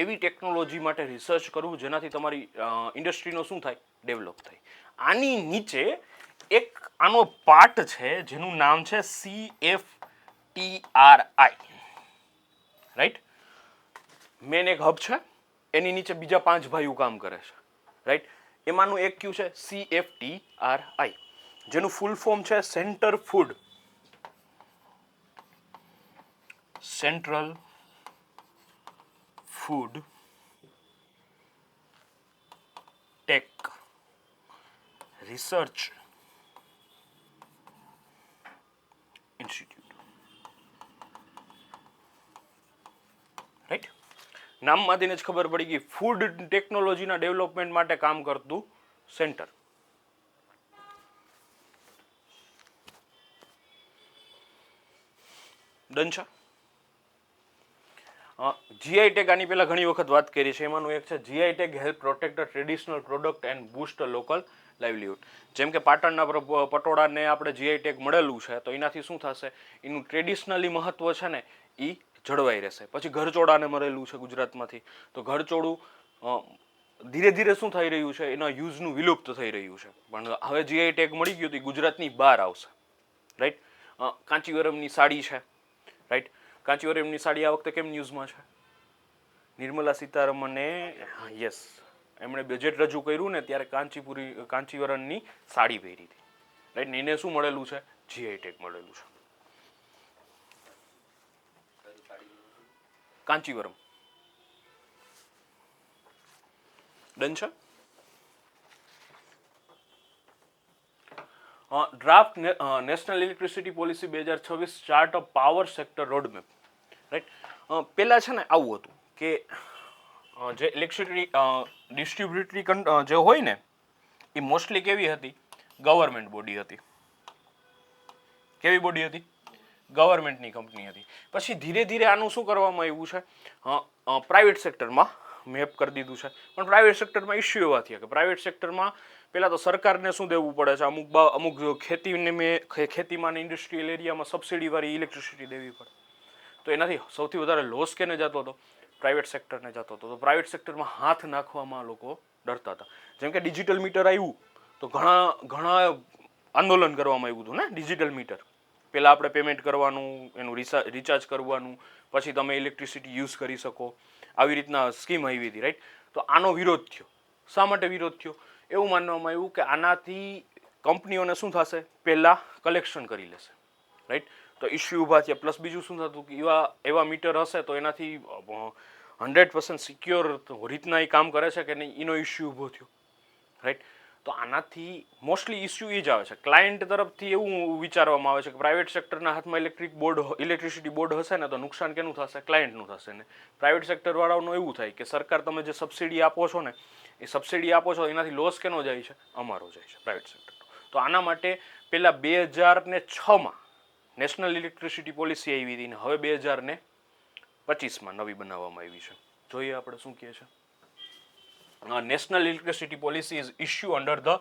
એવી ટેકનોલોજી માટે રિસર્ચ કરવું જેનાથી તમારી ઇન્ડસ્ટ્રીનો શું થાય, ડેવલપ થાય. આની નીચે એક આનો પાર્ટ છે જેનું નામ છે CFTRI, રાઈટ. મેન એક હબ છે, એની નીચે બીજા 5 ભાઈઓ કામ કરે છે, રાઈટ. એમાંનું એક કયું છે CFTRI, જેનું ફૂલ ફોર્મ છે centre central food tech research institute, right. નામમાંથી જ ખબર પડી ગઈ, ફૂડ ટેકનોલોજીના ડેવલપમેન્ટ માટે કામ કરતું સેન્ટર. ડન છે. જીઆઈ ટેગ આની પહેલા ઘણી વખત વાત કરી છે, એમાંનું એક છે GI tag help protect traditional product and boost local livelihood. જેમ કે પાટણના પટોળાને આપણે જીઆઈ ટેગ મળેલું છે તો એનાથી શું થશે, એનું ટ્રેડિશનલી મહત્વ છે ને એ જળવાઈ રહેશે. પછી ઘરચોળાને મળેલું છે ગુજરાતમાંથી, તો ઘરચોળું ધીરે ધીરે શું થઈ રહ્યું છે, એના યુઝનું વિલુપ્ત થઈ રહ્યું છે, પણ હવે જીઆઈ ટેગ મળી ગયું તો ગુજરાતની બહાર આવશે, રાઈટ. કાંચીવરમની સાડી છે, રાઈટ. કાંચીવરમની સાડી આ વખતે કેમ ન્યૂઝમાં છે? નિર્મલા સીતારમણે, યસ, એમણે બજેટ રજૂ કર્યું ને ત્યારે કાંચીવરમની સાડી પહેરી હતી, રાઈટ. ને એને શું મળેલું છે, જીઆઈ ટેગ મળેલું છે. કાંચીવરમ. ડન છે. Draft national electricity policy 2026 chart of power sector roadmap, right. પહેલા છે ને આવું હતું કે જે ઇલેક્ટ્રિસિટી ડિસ્ટ્રીબ્યુટરી જે હોય ને એ મોસ્ટલી કેવી હતી, ગવર્મેન્ટ બોડી હતી. કેવી બોડી હતી? ગવર્મેન્ટની કંપની હતી. પછી ધીરે ધીરે આનું શું કરવામાં આવ્યું છે, પ્રાઇવેટ સેક્ટરમાં મેપ કરી દીધું છે. પણ પ્રાઇવેટ સેક્ટરમાં ઇસ્યુ એવા થયા કે પ્રાઇવેટ સેક્ટરમાં પહેલાં તો સરકારને શું દેવું પડે છે, અમુક ખેતીમાં ઇન્ડસ્ટ્રીયલ એરિયામાં સબસિડીવાળી ઇલેક્ટ્રિસિટી દેવી પડે. તો એનાથી સૌથી વધારે લોસ કેને જતો હતો, પ્રાઇવેટ સેક્ટરને જતો હતો. તો પ્રાઇવેટ સેક્ટરમાં હાથ નાખવામાં લોકો ડરતા હતા. જેમ કે ડિજિટલ મીટર આવ્યું તો ઘણા આંદોલન કરવામાં આવ્યું હતું ને. ડિજિટલ મીટર પહેલાં આપણે પેમેન્ટ કરવાનું, એનું રિચાર્જ કરવાનું, પછી તમે ઇલેક્ટ્રિસિટી યુઝ કરી શકો, આવી રીતના સ્કીમ આવી હતી, રાઈટ. તો આનો વિરોધ થયો. શા માટે વિરોધ થયો? એવું માનવામાં આવ્યું કે આનાથી કંપનીઓને શું થશે, પહેલાં કલેક્શન કરી લેશે, રાઈટ. તો ઇસ્યુ ઊભા થયા. પ્લસ બીજું શું થતું કે એવા મીટર હશે તો એનાથી 100% સિક્યોર રીતના એ કામ કરે છે કે નહીં, એનો ઇસ્યુ ઊભો થયો, રાઈટ. તો આનાથી મોસ્ટલી ઇસ્યુ એ જ આવે છે. ક્લાયન્ટ તરફથી એવું વિચારવામાં આવે છે કે પ્રાઇવેટ સેક્ટરના હાથમાં ઇલેક્ટ્રિસિટી બોર્ડ હશે ને તો નુકસાન કેનું થશે, ક્લાયન્ટનું થશે. ને પ્રાઇવેટ સેક્ટરવાળાનું એવું થાય કે સરકાર તમે જે સબસિડી આપો છો ને એ સબસિડી આપો છો એનાથી લોસ કેનો જાય છે, અમારો જાય છે, પ્રાઇવેટ સેક્ટરનો. તો આના માટે પહેલાં 2006માં નેશનલ ઇલેક્ટ્રિસિટી પોલિસી આવી હતી ને હવે 2025માં નવી બનાવવામાં આવી છે. જોઈએ આપણે શું કહે છે. National electricity policy is issue under the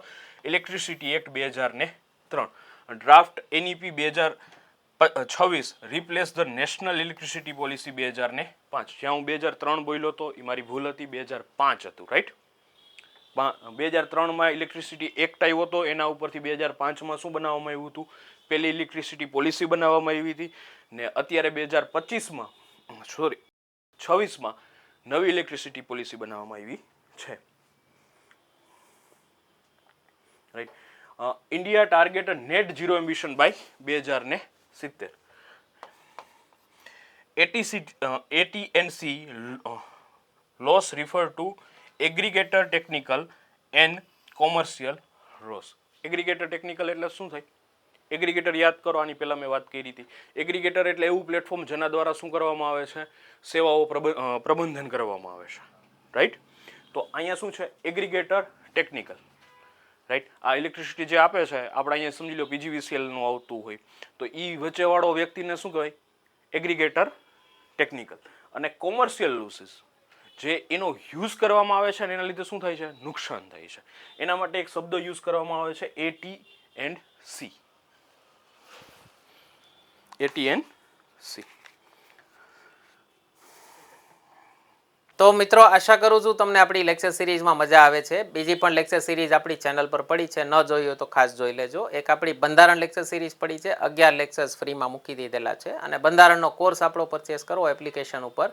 electricity act 2003. Draft NEP 2026 replace the national electricity policy 2005. જ્યાં હું 2003 બોલ્યો હતો એ મારી ભૂલ હતી, 2005 હતું, રાઈટ. 2003માં ઇલેક્ટ્રિસિટી એક્ટ આવ્યો હતો, એના ઉપરથી 2005માં શું બનાવવામાં આવ્યું હતું, પહેલી ઇલેક્ટ્રિસિટી પોલિસી બનાવવામાં આવી હતી. ને અત્યારે 2026માં નવી ઇલેક્ટ્રિસિટી પોલિસી બનાવવામાં આવી છે, right. India target net zero ambition by 2070. AT&C loss refer to aggregator technical and commercial loss. Aggregator technical એટલે શું થાય? એગ્રીગેટર યાદ કરો, આની પહેલાં મેં વાત કરી હતી. એગ્રીગેટર એટલે એવું પ્લેટફોર્મ જેના દ્વારા શું કરવામાં આવે છે, સેવાઓ પ્રબંધન કરવામાં આવે છે, રાઈટ. તો અહીંયા શું છે, એગ્રીગેટર ટેકનિકલ, રાઈટ. આ ઇલેક્ટ્રિસિટી જે આપે છે આપણે અહીંયા સમજી લો PGVCLનું આવતું હોય તો એ વચ્ચેવાળો વ્યક્તિને શું કહેવાય, એગ્રીગેટર ટેકનિકલ. અને કોમર્શિયલ લોસીસ જે એનો યુઝ કરવામાં આવે છે અને એના લીધે શું થાય છે, નુકસાન થાય છે. એના માટે એક શબ્દ યુઝ કરવામાં આવે છે AT&C. તો મિત્રો આશા કરું છું તમને આપણી લેક્ચર સિરીઝમાં મજા આવે છે. બીજી પણ લેક્ચર સિરીઝ આપણી ચેનલ પર પડી છે, ન જોઈ હોય તો ખાસ જોઈ લેજો. એક આપણી બંધારણ લેક્ચર સિરીઝ પડી છે, 11 લેક્ચર્સ ફ્રીમાં મૂકી દીધેલા છે, અને બંધારણનો કોર્સ આપણો પરચેસ કરવો એપ્લિકેશન ઉપર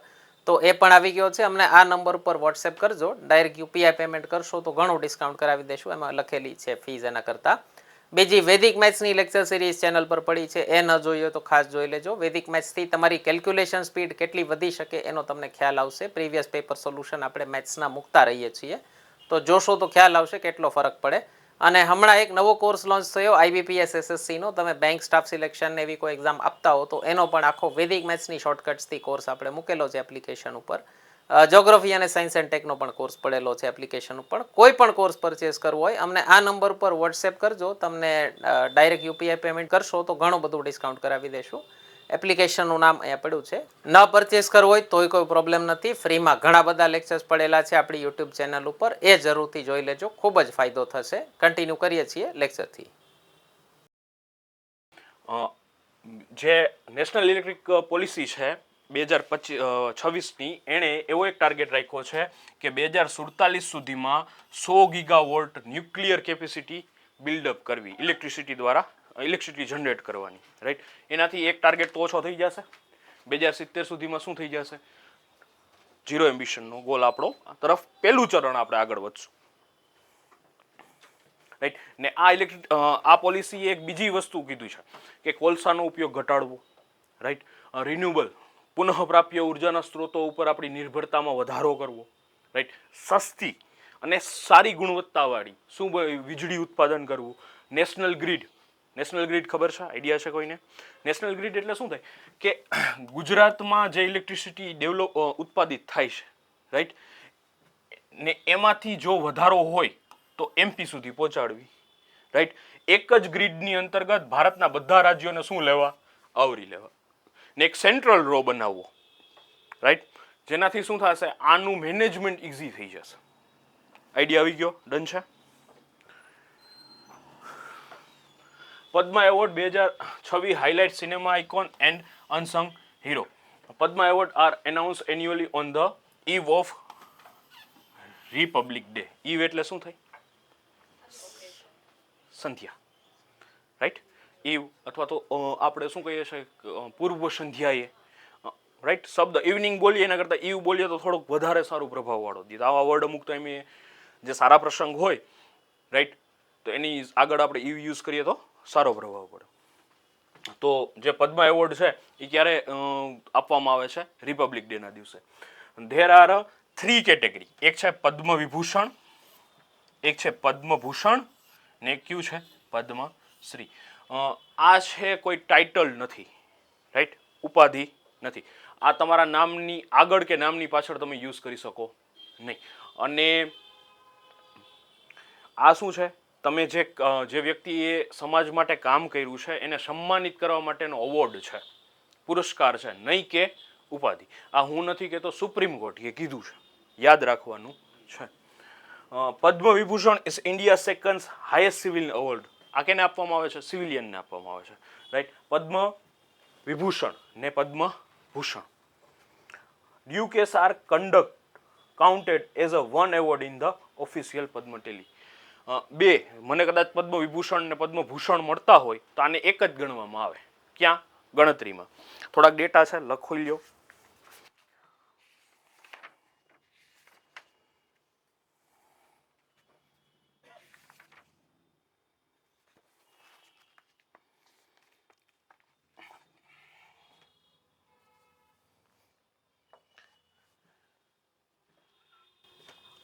તો એ પણ આવી ગયો છે. અમને આ નંબર ઉપર વોટ્સએપ કરજો, ડાયરેક્ટ યુપીઆઈ પેમેન્ટ કરશો તો ઘણું ડિસ્કાઉન્ટ કરાવી દેશું, એમાં લખેલી છે ફીઝ એના કરતાં. બીજી વૈદિક મેથ્સની લેક્ચર સિરીઝ ચેનલ પર પડી છે, એ ન જોઈ હોય તો ખાસ જોઈ લેજો. વૈદિક મેથ્સથી તમારી કેલ્ક્યુલેશન સ્પીડ કેટલી વધી શકે એનો તમને ખ્યાલ આવશે. પ્રીવિયસ પેપર સોલ્યુશન આપણે મેથ્સના મૂકતા રહીએ છીએ, તો જોશો તો ખ્યાલ આવશે કેટલો ફરક પડે. અને હમણાં એક નવો કોર્સ લોન્ચ થયો IBPS SSCનો. તમે બેંક સ્ટાફ સિલેક્શન એવી કોઈ એક્ઝામ આપતા હો તો એનો પણ આખો વૈદિક મેથ્સની શોર્ટકટ્સથી કોર્સ આપણે મૂકેલો છે એપ્લિકેશન ઉપર. જ્યોગ્રાફી અને સાયન્સ એન્ડ ટેકનો પણ કોર્સ પડેલો છે એપ્લિકેશન ઉપર. કોઈ પણ કોર્સ પરચેસ કરવો હોય અમને આ નંબર પર વોટ્સએપ કરજો, તમને ડાયરેક્ટ યુપીઆઈ પેમેન્ટ કરશો તો ઘણું બધું ડિસ્કાઉન્ટ કરાવી દેશું. એપ્લિકેશનનું નામ અહીંયા પડ્યું છે. ન પરચેસ કરવો હોય તોય કોઈ પ્રોબ્લેમ નથી, ફ્રીમાં ઘણા બધા લેક્ચર્સ પડેલા છે આપણી યુટ્યુબ ચેનલ ઉપર, એ જરૂરથી જોઈ લેજો, ખૂબ જ ફાયદો થશે. કન્ટિન્યુ કરીએ છીએ લેક્ચરથી. જે નેશનલ ઇલેક્ટ્રિક પોલિસી છે 2026ની, એણે એવો એક ટાર્ગેટ રાખ્યો છે કે 2047 સુધીમાં 100 ગીગાવોલ્ટ ન્યુક્લિયર કેપેસિટી બિલ્ડઅપ કરવી, ઇલેક્ટ્રિસિટી દ્વારા ઇલેક્ટ્રિસિટી જનરેટ કરવાની, રાઈટ. એનાથી એક ટાર્ગેટ તો ઓછો થઈ જશે. 2070 સુધીમાં શું થઈ જશે? ઝીરો એમ્બિશનનો ગોલ આપણો તરફ પહેલું ચરણ આપણે આગળ વધશું, રાઈટ. ને આ પોલિસી એક બીજી વસ્તુ કીધું છે કે કોલસાનો ઉપયોગ ઘટાડવો, રાઈટ. રિન્યુએબલ પુનઃપ્રાપ્ય ઉર્જાના સ્ત્રોતો ઉપર આપણી નિર્ભરતામાં વધારો કરવો, રાઈટ. સસ્તી અને સારી ગુણવત્તાવાળી શું વીજળી ઉત્પાદન કરવું. નેશનલ ગ્રીડ ખબર છે? આઈડિયા છે કોઈને? નેશનલ ગ્રીડ એટલે શું થાય કે ગુજરાતમાં જે ઇલેક્ટ્રિસિટી ઉત્પાદિત થાય છે, રાઈટ, ને એમાંથી જો વધારો હોય તો MP સુધી પહોંચાડવી, રાઈટ. એક જ ગ્રીડની અંતર્ગત ભારતના બધા રાજ્યોને શું લેવા? આવરી લેવા. ને એક સેન્ટ્રલ રો બનાવવો, રાઈટ, જેનાથી શું થશે? આનું મેનેજમેન્ટ ઇઝી થઈ જશે. આઈડિયા આવી ગયો? ડન છે. Padma award 2026 highlight cinema icon and unsung hero. Padma award are announce annually on the eve of republic day. Eve એટલે શું થાય? સંધ્યા, રાઈટ. ઈવ અથવા તો આપણે શું કહીએ છીએ પૂર્વ સંધ્યાએ, રાઈટ. શબ્દ ઇવનિંગ બોલીએ એના કરતાં ઈવ બોલીએ તો થોડોક વધારે સારું પ્રભાવવાળો દીધ. આવા વર્ડ અમુક તો એમ જે સારા પ્રસંગ હોય, રાઈટ, તો એની આગળ આપણે ઈવ યુઝ કરીએ તો સારો પ્રભાવ પડે. તો જે પદ્મા એવોર્ડ છે એ ક્યારે આપવામાં આવે છે? રિપબ્લિક ડેના દિવસે. There are 3 category. એક છે પદ્મ વિભૂષણ, એક છે પદ્મભૂષણ, ને એક કયું છે? પદ્મશ્રી. આ છે કોઈ ટાઇટલ નથી, રાઈટ, ઉપાધિ નથી. આ તમારા નામની આગળ કે નામની પાછળ તમે યુઝ કરી શકો નહીં. અને આ શું છે? તમે જે વ્યક્તિએ સમાજ માટે કામ કર્યું છે એને સન્માનિત કરવા માટેનો એવોર્ડ છે, પુરસ્કાર છે, નહીં કે ઉપાધિ. આ હું નથી કહેતો, સુપ્રીમ કોર્ટે કીધું છે, યાદ રાખવાનું છે. Padma Vibhushan is India second highest civil award. આ કેને આપવામાં આવે છે? સિવિલિયનને આપવામાં આવે છે, રાઈટ. પદ્મ વિભૂષણ ને Padma Bhushan. ડ્યુકેસ R counted as a one award in the official Padma Tally. બે, મને કદાચ પદ્મ વિભૂષણ ને પદ્મભૂષણ મળતા હોય તો આને એક જ ગણવામાં આવે. ક્યાં? ગણતરીમાં. થોડાક ડેટા છે, લખી લ્યો.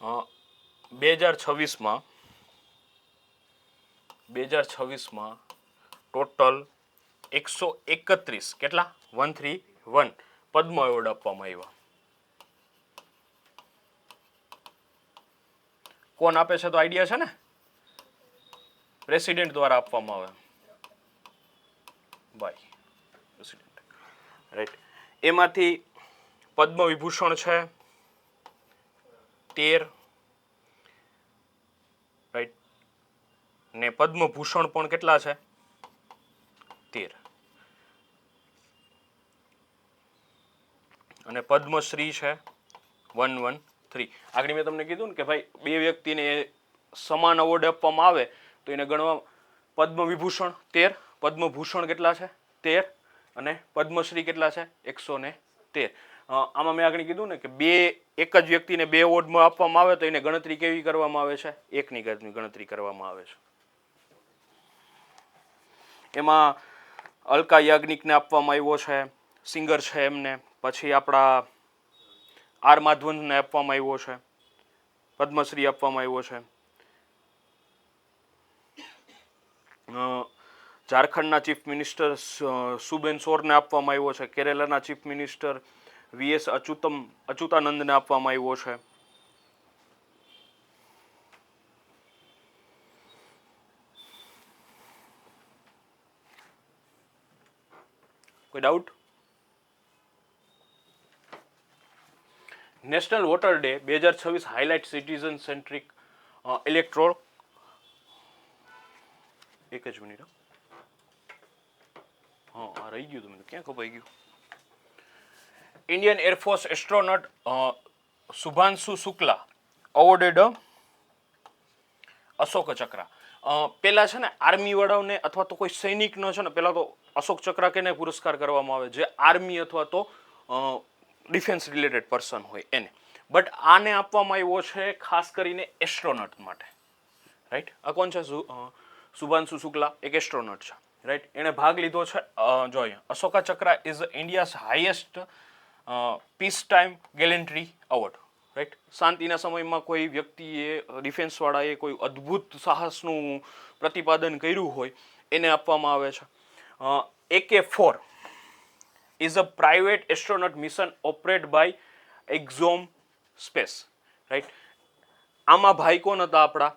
અ 2026માં ટોટલ 131, કેટલા? 131 પદ્મ એવોર્ડ આપવામાં આવ્યા. કોણ આપે છે તો આઈડિયા છે ને? પ્રેસિડેન્ટ દ્વારા આપવામાં આવે, બાય પ્રેસિડેન્ટ, રાઈટ. એમાંથી પદ્મ વિભૂષણ છે 13, રાઈટ, ને પદ્મભૂષણ પણ કેટલા છે? 13. અને પદ્મશ્રી છે 113. આગળ મેં તમને કીધું ને કે ભાઈ બે વ્યક્તિને સમાન એવોર્ડ આપવામાં આવે તો એને ગણવા પદ્મવિભૂષણ 13, પદ્મભૂષણ કેટલા છે 13, અને પદ્મશ્રી કેટલા છે 113. આમાં મેં આગળ કીધું ને કે એક જ વ્યક્તિને બે એવોર્ડ આપવામાં આવે તો એને ગણતરી કેવી કરવામાં આવે છે? એકની ગણતરી કરવામાં આવે છે. એમાં અલકા યાજ્ઞિકને આપવામાં આવ્યો છે, સિંગર છે એમને. પછી આપણા આર માધવનને આપવામાં આવ્યો છે, પદ્મશ્રી આપવામાં આવ્યો છે. ઝારખંડના ચીફ મિનિસ્ટર સુબેન સોરને આપવામાં આવ્યો છે. કેરેલાના ચીફ મિનિસ્ટર વીએસ અચ્યુતાનંદને આપવામાં આવ્યો છે. કોઈ doubt? National water day 2026 highlight citizen centric Electral. એક જ મિનિટ. હા આ રહી ગયું, તમને ક્યાં ખપાઈ ગયું? Indian air force astronaut Shubhanshu Shukla અવોર્ડેડ Ashok ચક્ર. પેલા છે ને આર્મી વાળાઓને અથવા તો કોઈ સૈનિકનો છે ને પેલા તો અશોક ચક્ર કેને પુરસ્કાર કરવામાં આવે? જે આર્મી અથવા તો ડિફેન્સ રિલેટેડ પર્સન હોય એને. બટ આને આપવામાં આવ્યો છે ખાસ કરીને એસ્ટ્રોનોટ માટે. રાઈટ. આ કોણ છે? શુભાંશુ શુક્લા, એક એસ્ટ્રોનોટ છે. રાઈટ. એણે ભાગ લીધો છે. જો અહીંયા Ashoka Chakra is India's highest peace time gallantry award. Right. શાંતિના સમયમાં કોઈ વ્યક્તિએ ડિફેન્સવાળાએ કોઈ અદ્ભુત સાહસનું પ્રતિપાદન કર્યું હોય એને આપવામાં આવે છે. AK-4 is a private astronaut mission operated by Exome Space. Right. આમાં ભાઈ કોણ હતા આપણા?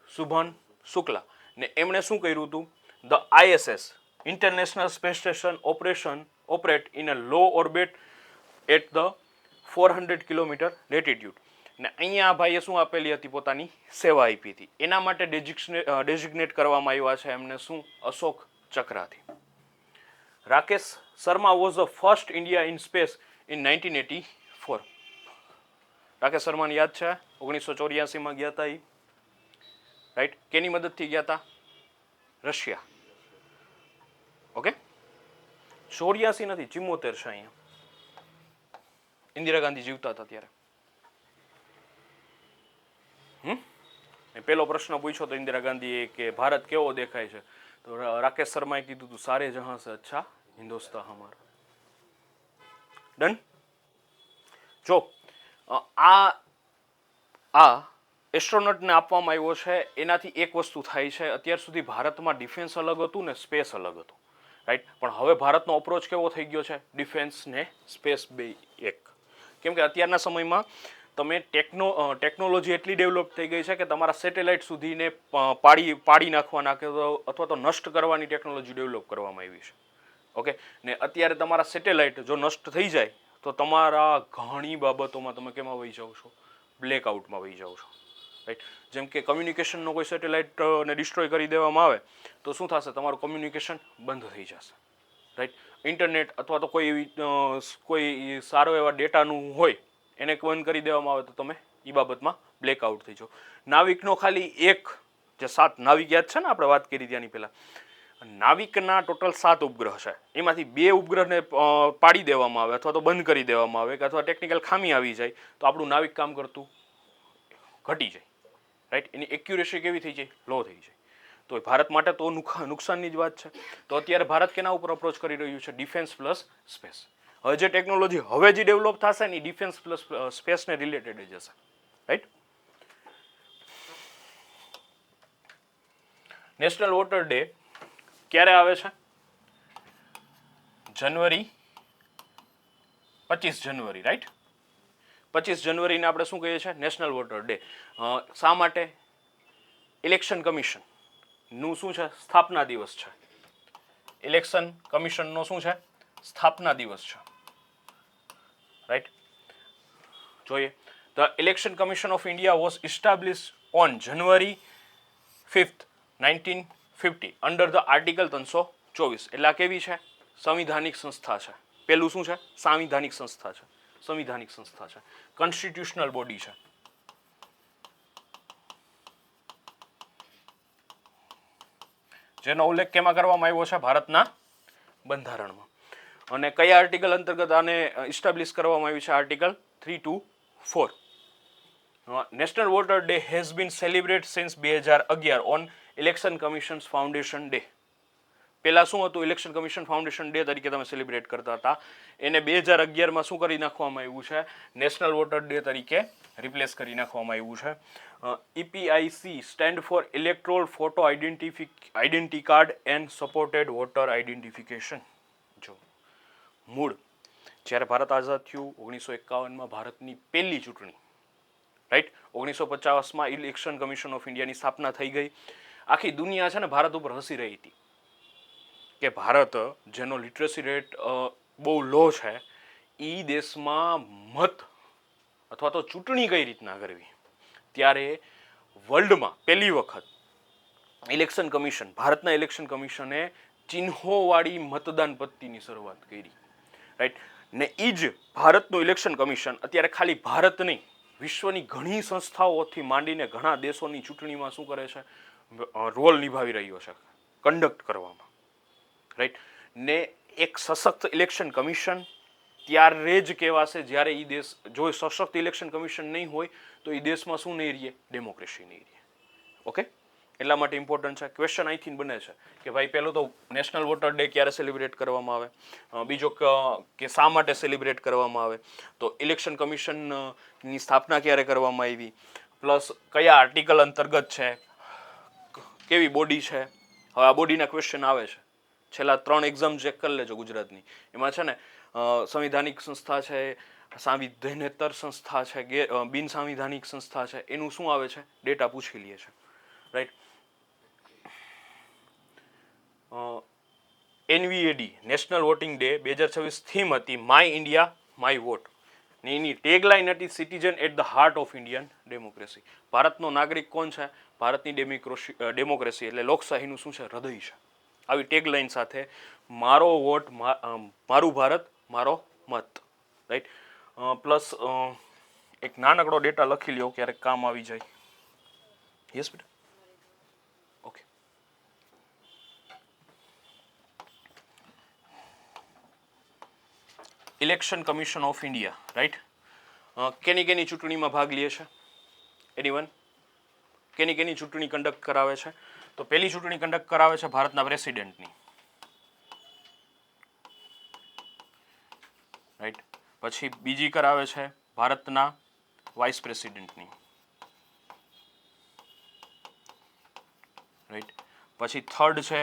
શુભન શુક્લા. ને એમણે શું કર્યું હતું? The ISS international space station operate in a low orbit at the 400 kilometre latitude. ને અહીંયા આ ભાઈએ શું આપેલી હતી? પોતાની સેવા આપી હતી. એના માટે ડેઝિગ્નેટ કરવામાં આવ્યા છે એમને શું? અશોક ચક્રથી. Rakesh Sharma was the first India in space in 1984. Rakesh શર્માને યાદ છે? 1984માં ગયા હતા એ. રાઈટ. કેની મદદથી ગયા હતા? રશિયા. ઓકે. 84 નથી, 74 છે અહીંયા. ઇન્દિરા ગાંધી જીવતા હતા ત્યારે. પેલો પ્રશ્ન પૂછ્યો તો ઇન્દિરા ગાંધીએ કે ભારત કેવો દેખાય છે? તો રાકેશ શર્માએ કીધું હતું સારે જહાં સે અચ્છા હિન્દુસ્તાન હમારા. ડન. જો આ એસ્ટ્રોનોટને આપવામાં આવ્યો છે એનાથી એક વસ્તુ થાય છે. અત્યાર સુધી ભારતમાં ડિફેન્સ અલગ હતું ને સ્પેસ અલગ હતું. રાઈટ. પણ હવે ભારતનો અપ્રોચ કેવો થઈ ગયો છે? ડિફેન્સ ને સ્પેસ બે એક. કેમ કે અત્યારના સમયમાં તમે ટેકનોલોજી એટલી ડેવલપ થઈ ગઈ છે કે તમારા સેટેલાઇટ સુધીને પાડી નાખવાના કે અથવા તો નષ્ટ કરવાની ટેકનોલોજી ડેવલપ કરવામાં આવી છે. ઓકે. ને અત્યારે તમારા સેટેલાઇટ જો નષ્ટ થઈ જાય તો તમારા ઘણી બાબતોમાં તમે કેમાં વહી જાઓ છો? બ્લેકઆઉટમાં વહી જાઓ છો. રાઈટ. જેમ કે કમ્યુનિકેશનનો કોઈ સેટેલાઇટને ડિસ્ટ્રોય કરી દેવામાં આવે તો શું થશે? તમારું કમ્યુનિકેશન બંધ થઈ જશે. રાઈટ. ઇન્ટરનેટ અથવા તો કોઈ સારો એવા ડેટાનું હોય એને બંધ કરી દેવામાં આવે તો તમે એ બાબતમાં બ્લેકઆઉટ થઈ જાઓ. નાવિકનો ખાલી એક જે 7 નાવિક યાદ છે ને આપણે વાત કરી ત્યાંની પહેલાં, નાવિકના ટોટલ 7 ઉપગ્રહ છે. એમાંથી 2 ઉપગ્રહને પાડી દેવામાં આવે અથવા તો બંધ કરી દેવામાં આવે કે અથવા ટેકનિકલ ખામી આવી જાય તો આપણું નાવિક કામ કરતું ઘટી જાય. રાઈટ. એની એક્યુરેસી કેવી થઈ જાય? લો થઈ જાય. તો ભારત માટે તો નુકસાનની જ વાત છે. તો અત્યારે ભારત કેના ઉપર અપ્રોચ કરી રહ્યું છે? Defence plus space. હવે જે ટેકનોલોજી હવે જે ડેવલપ થશે ને એ ડિફેન્સ પ્લસ સ્પેસને રિલેટેડ જ હશે. રાઈટ. નેશનલ વોટર ડે ક્યારે આવે છે? જાન્યુઆરી 25 જાન્યુઆરી. રાઈટ. 25 જાન્યુઆરીને આપણે શું કહીએ છીએ? National water day. શા માટે? ઇલેક્શન કમિશન નું શું છે? સ્થાપના દિવસ છે. ઇલેક્શન કમિશનનો શું છે? સ્થાપના દિવસ છે. રાઈટ. જોઈએ. The election commission of India was established on January 5th 1950 under the article 324. એટલે આ કેવી છે? સંવિધાનિક સંસ્થા છે. પેલું શું છે? સાંવિધાનિક સંસ્થા છે. સંવિધાનિક સંસ્થા છે, કોન્સ્ટિટ્યુશનલ બોડી છે. જેનો ઉલ્લેખ કેમાં કરવામાં આવ્યો છે? ભારતના બંધારણમાં. અને કયા આર્ટિકલ અંતર્ગત આને ઇસ્ટાબ્લિશ કરવામાં આવ્યું છે? Article 324. National water day has been celebrate since 2011 on election commission's foundation day. પહેલા શું હતું? ઇલેક્શન કમિશન ફાઉન્ડેશન ડે તરીકે તમે સેલિબ્રેટ કરતા હતા. એને 2011માં શું કરી નાખવામાં આવ્યું છે? નેશનલ વોટર ડે તરીકે રિપ્લેસ કરી નાખવામાં આવ્યું છે. EPIC stand four Electral photo identity card and supported water identification. જો મૂળ જ્યારે ભારત આઝાદ થયું 1951માં ભારતની પહેલી ચૂંટણી, રાઈટ, 1950માં ઇલેક્શન કમિશન ઓફ ઇન્ડિયાની સ્થાપના થઈ ગઈ. આખી દુનિયા છે ને ભારત ઉપર હસી રહી હતી કે ભારત જેનો લિટરસી રેટ બહુ લો છે એ દેશમાં મત અથવા તો ચૂંટણી કઈ રીતના કરવી. ત્યારે વર્લ્ડમાં પહેલી વખત ઇલેક્શન કમિશન, ભારતના ઇલેક્શન કમિશને ચિહ્નોવાળી મતદાન પદ્ધતિની શરૂઆત કરી, રાઈટ. ને એ જ ભારતનું ઇલેક્શન કમિશન અત્યારે ખાલી ભારત નહીં, વિશ્વની ઘણી સંસ્થાઓથી માંડીને ઘણા દેશોની ચૂંટણીમાં શું કરે છે? રોલ નિભાવી રહ્યો છે, કન્ડક્ટ કરવામાં, રાઈટ. ને એક સશક્ત ઇલેક્શન કમિશન ત્યારે જ કહેવાશે જ્યારે એ દેશ, જો સશક્ત ઇલેક્શન કમિશન નહીં હોય તો એ દેશમાં શું નહીં રહીએ? ડેમોક્રેસી નહીં રહીએ. ઓકે, એટલા માટે ઇમ્પોર્ટન્ટ છે. ક્વેશ્ચન અહીંથી બને છે કે ભાઈ પહેલો તો નેશનલ વોટર ડે ક્યારે સેલિબ્રેટ કરવામાં આવે, બીજો કે શા માટે સેલિબ્રેટ કરવામાં આવે, તો ઇલેક્શન કમિશનની સ્થાપના ક્યારે કરવામાં આવી, પ્લસ કયા આર્ટિકલ અંતર્ગત છે, કેવી બોડી છે. હવે આ બોડીના ક્વેશ્ચન આવે છે. છેલ્લા 3 એક્ઝામ ચેક કરી લેજો ગુજરાતની. એમાં છે ને સંવિધાનિક સંસ્થા છે, સાંવિધાનેતર સંસ્થા છે, બિન સાંવિધાનિક સંસ્થા છે, એનું શું આવે છે? ડેટા પૂછી લે છે, right. NVAD national voting day 2026 theme હતી માય ઇન્ડિયા માય વોટ. ને એની ટેગલાઇન હતી citizen at the heart of Indian democracy. ભારતનો નાગરિક કોણ છે? ભારતની ડેમોક્રેસી એટલે લોકશાહીનું શું છે? હૃદય છે. આવી ટેગલાઇન સાથે મારો વોટ મારું ભારત મારો મત, રાઈટ. પ્લસ એક નાનકડો ડેટા લખી લ્યો, ક્યારેક કામ આવી જાય. યસ બેટા, okay. Election commission of India, right, કેની ચૂંટણીમાં ભાગ લે છે? એનીવન? કેની ચૂંટણી કન્ડક્ટ કરાવે છે? તો પહેલી ચૂંટણી કન્ડક્ટ કરાવે છે ભારતના પ્રેસિડેન્ટની, રાઈટ. પછી બીજી કરાવે છે ભારતના વાઇસ પ્રેસિડેન્ટની, રાઈટ. પછી થર્ડ છે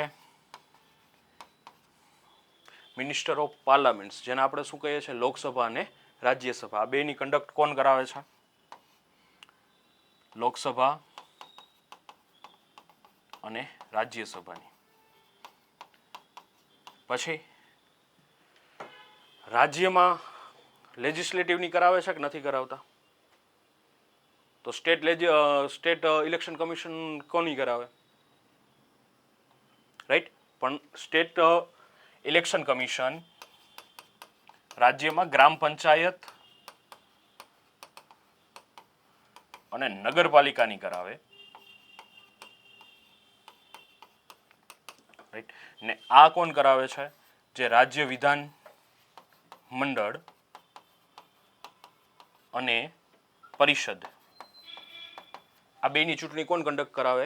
મિનિસ્ટર ઓફ પાર્લામેન્ટ્સ, જેને આપણે શું કહીએ છીએ? લોકસભા અને રાજ્યસભા. આ બેની કન્ડક્ટ કોણ કરાવે છે? લોકસભા અને રાજ્યસભાની. પછી રાજ્યમાં લેજિસ્લેટિવની કરાવે છે કે નથી કરાવતા? તો સ્ટેટ ઇલેક્શન કમિશન કોની કરાવે? રાઈટ. પણ સ્ટેટ ઇલેક્શન કમિશન રાજ્યમાં ગ્રામ પંચાયત અને નગરપાલિકાની કરાવે, રાઈટ. ને આ કોણ કરાવે છે? જે રાજ્ય વિધાન મંડળ અને પરિષદ, આ બેની ચૂંટણી કોણ કન્ડક્ટ કરાવે?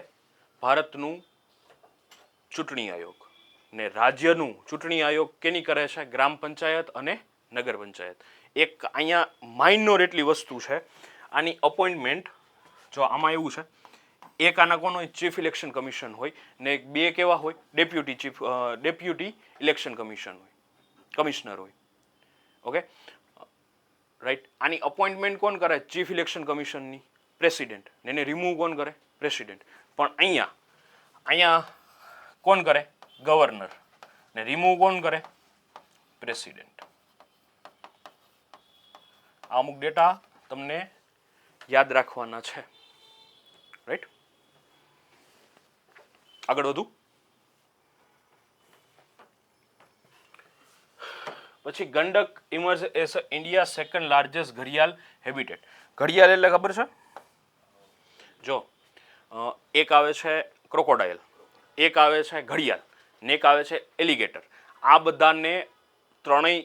ભારતનું ચૂંટણી આયોગ. ને રાજ્યનું ચૂંટણી આયોગ કેની કરે છે? ગ્રામ પંચાયત અને નગર પંચાયત. એક અહીંયા માઇનોર એટલી વસ્તુ છે, આની અપોઇન્ટમેન્ટ, જો આમાં એવું છે, એક આના કોણ હોય? ચીફ ઇલેક્શન કમિશન હોય, ને બે કેવા હોય? ડેપ્યુટી ઇલેક્શન કમિશન હોય, કમિશનર હોય. Okay, right. આની અપોઇન્ટમેન્ટ કોણ કરે? ચીફ ઇલેક્શન કમિશનની, પ્રેસિડેન્ટ. ને એને રિમૂવ કોણ કરે? પ્રેસિડેન્ટ. પણ અહીંયા કોણ કરે? ગવર્નર. ને રિમૂવ કોણ કરે? પ્રેસિડેન્ટ. આ અમુક ડેટા તમને યાદ રાખવાના છે, રાઈટ. આગળ વધુ. પછી Gandak emerge as India second largest ઘડિયાળ હેબિટેટ. ઘડિયાળ એટલે ખબર છે? જો એક આવે છે ક્રોકોડાઇલ, એક આવે છે ઘડિયાળ ને એક આવે છે એલિગેટર. આ બધાને ત્રણેય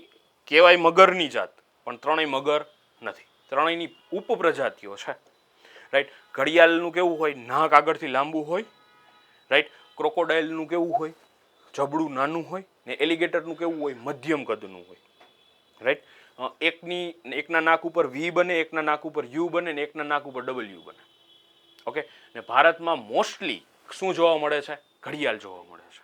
કહેવાય મગરની જાત, પણ ત્રણેય મગર નથી, ત્રણેયની ઉપપ્રજાતિઓ છે. રાઈટ. ઘડિયાળનું કેવું હોય? નાક આગળથી લાંબુ હોય. રાઈટ. ક્રોકોડાઇલનું કેવું હોય? જબડું નાનું હોય. ને એલિગેટરનું કેવું હોય? મધ્યમ કદનું હોય. રાઈટ. એકના નાક ઉપર વી બને, એકના નાક ઉપર યુ બને ને એકના નાક ઉપર ડબલ્યુ બને. ઓકે. ને ભારતમાં મોસ્ટલી શું જોવા મળે છે? ઘડિયાળ જોવા મળે છે.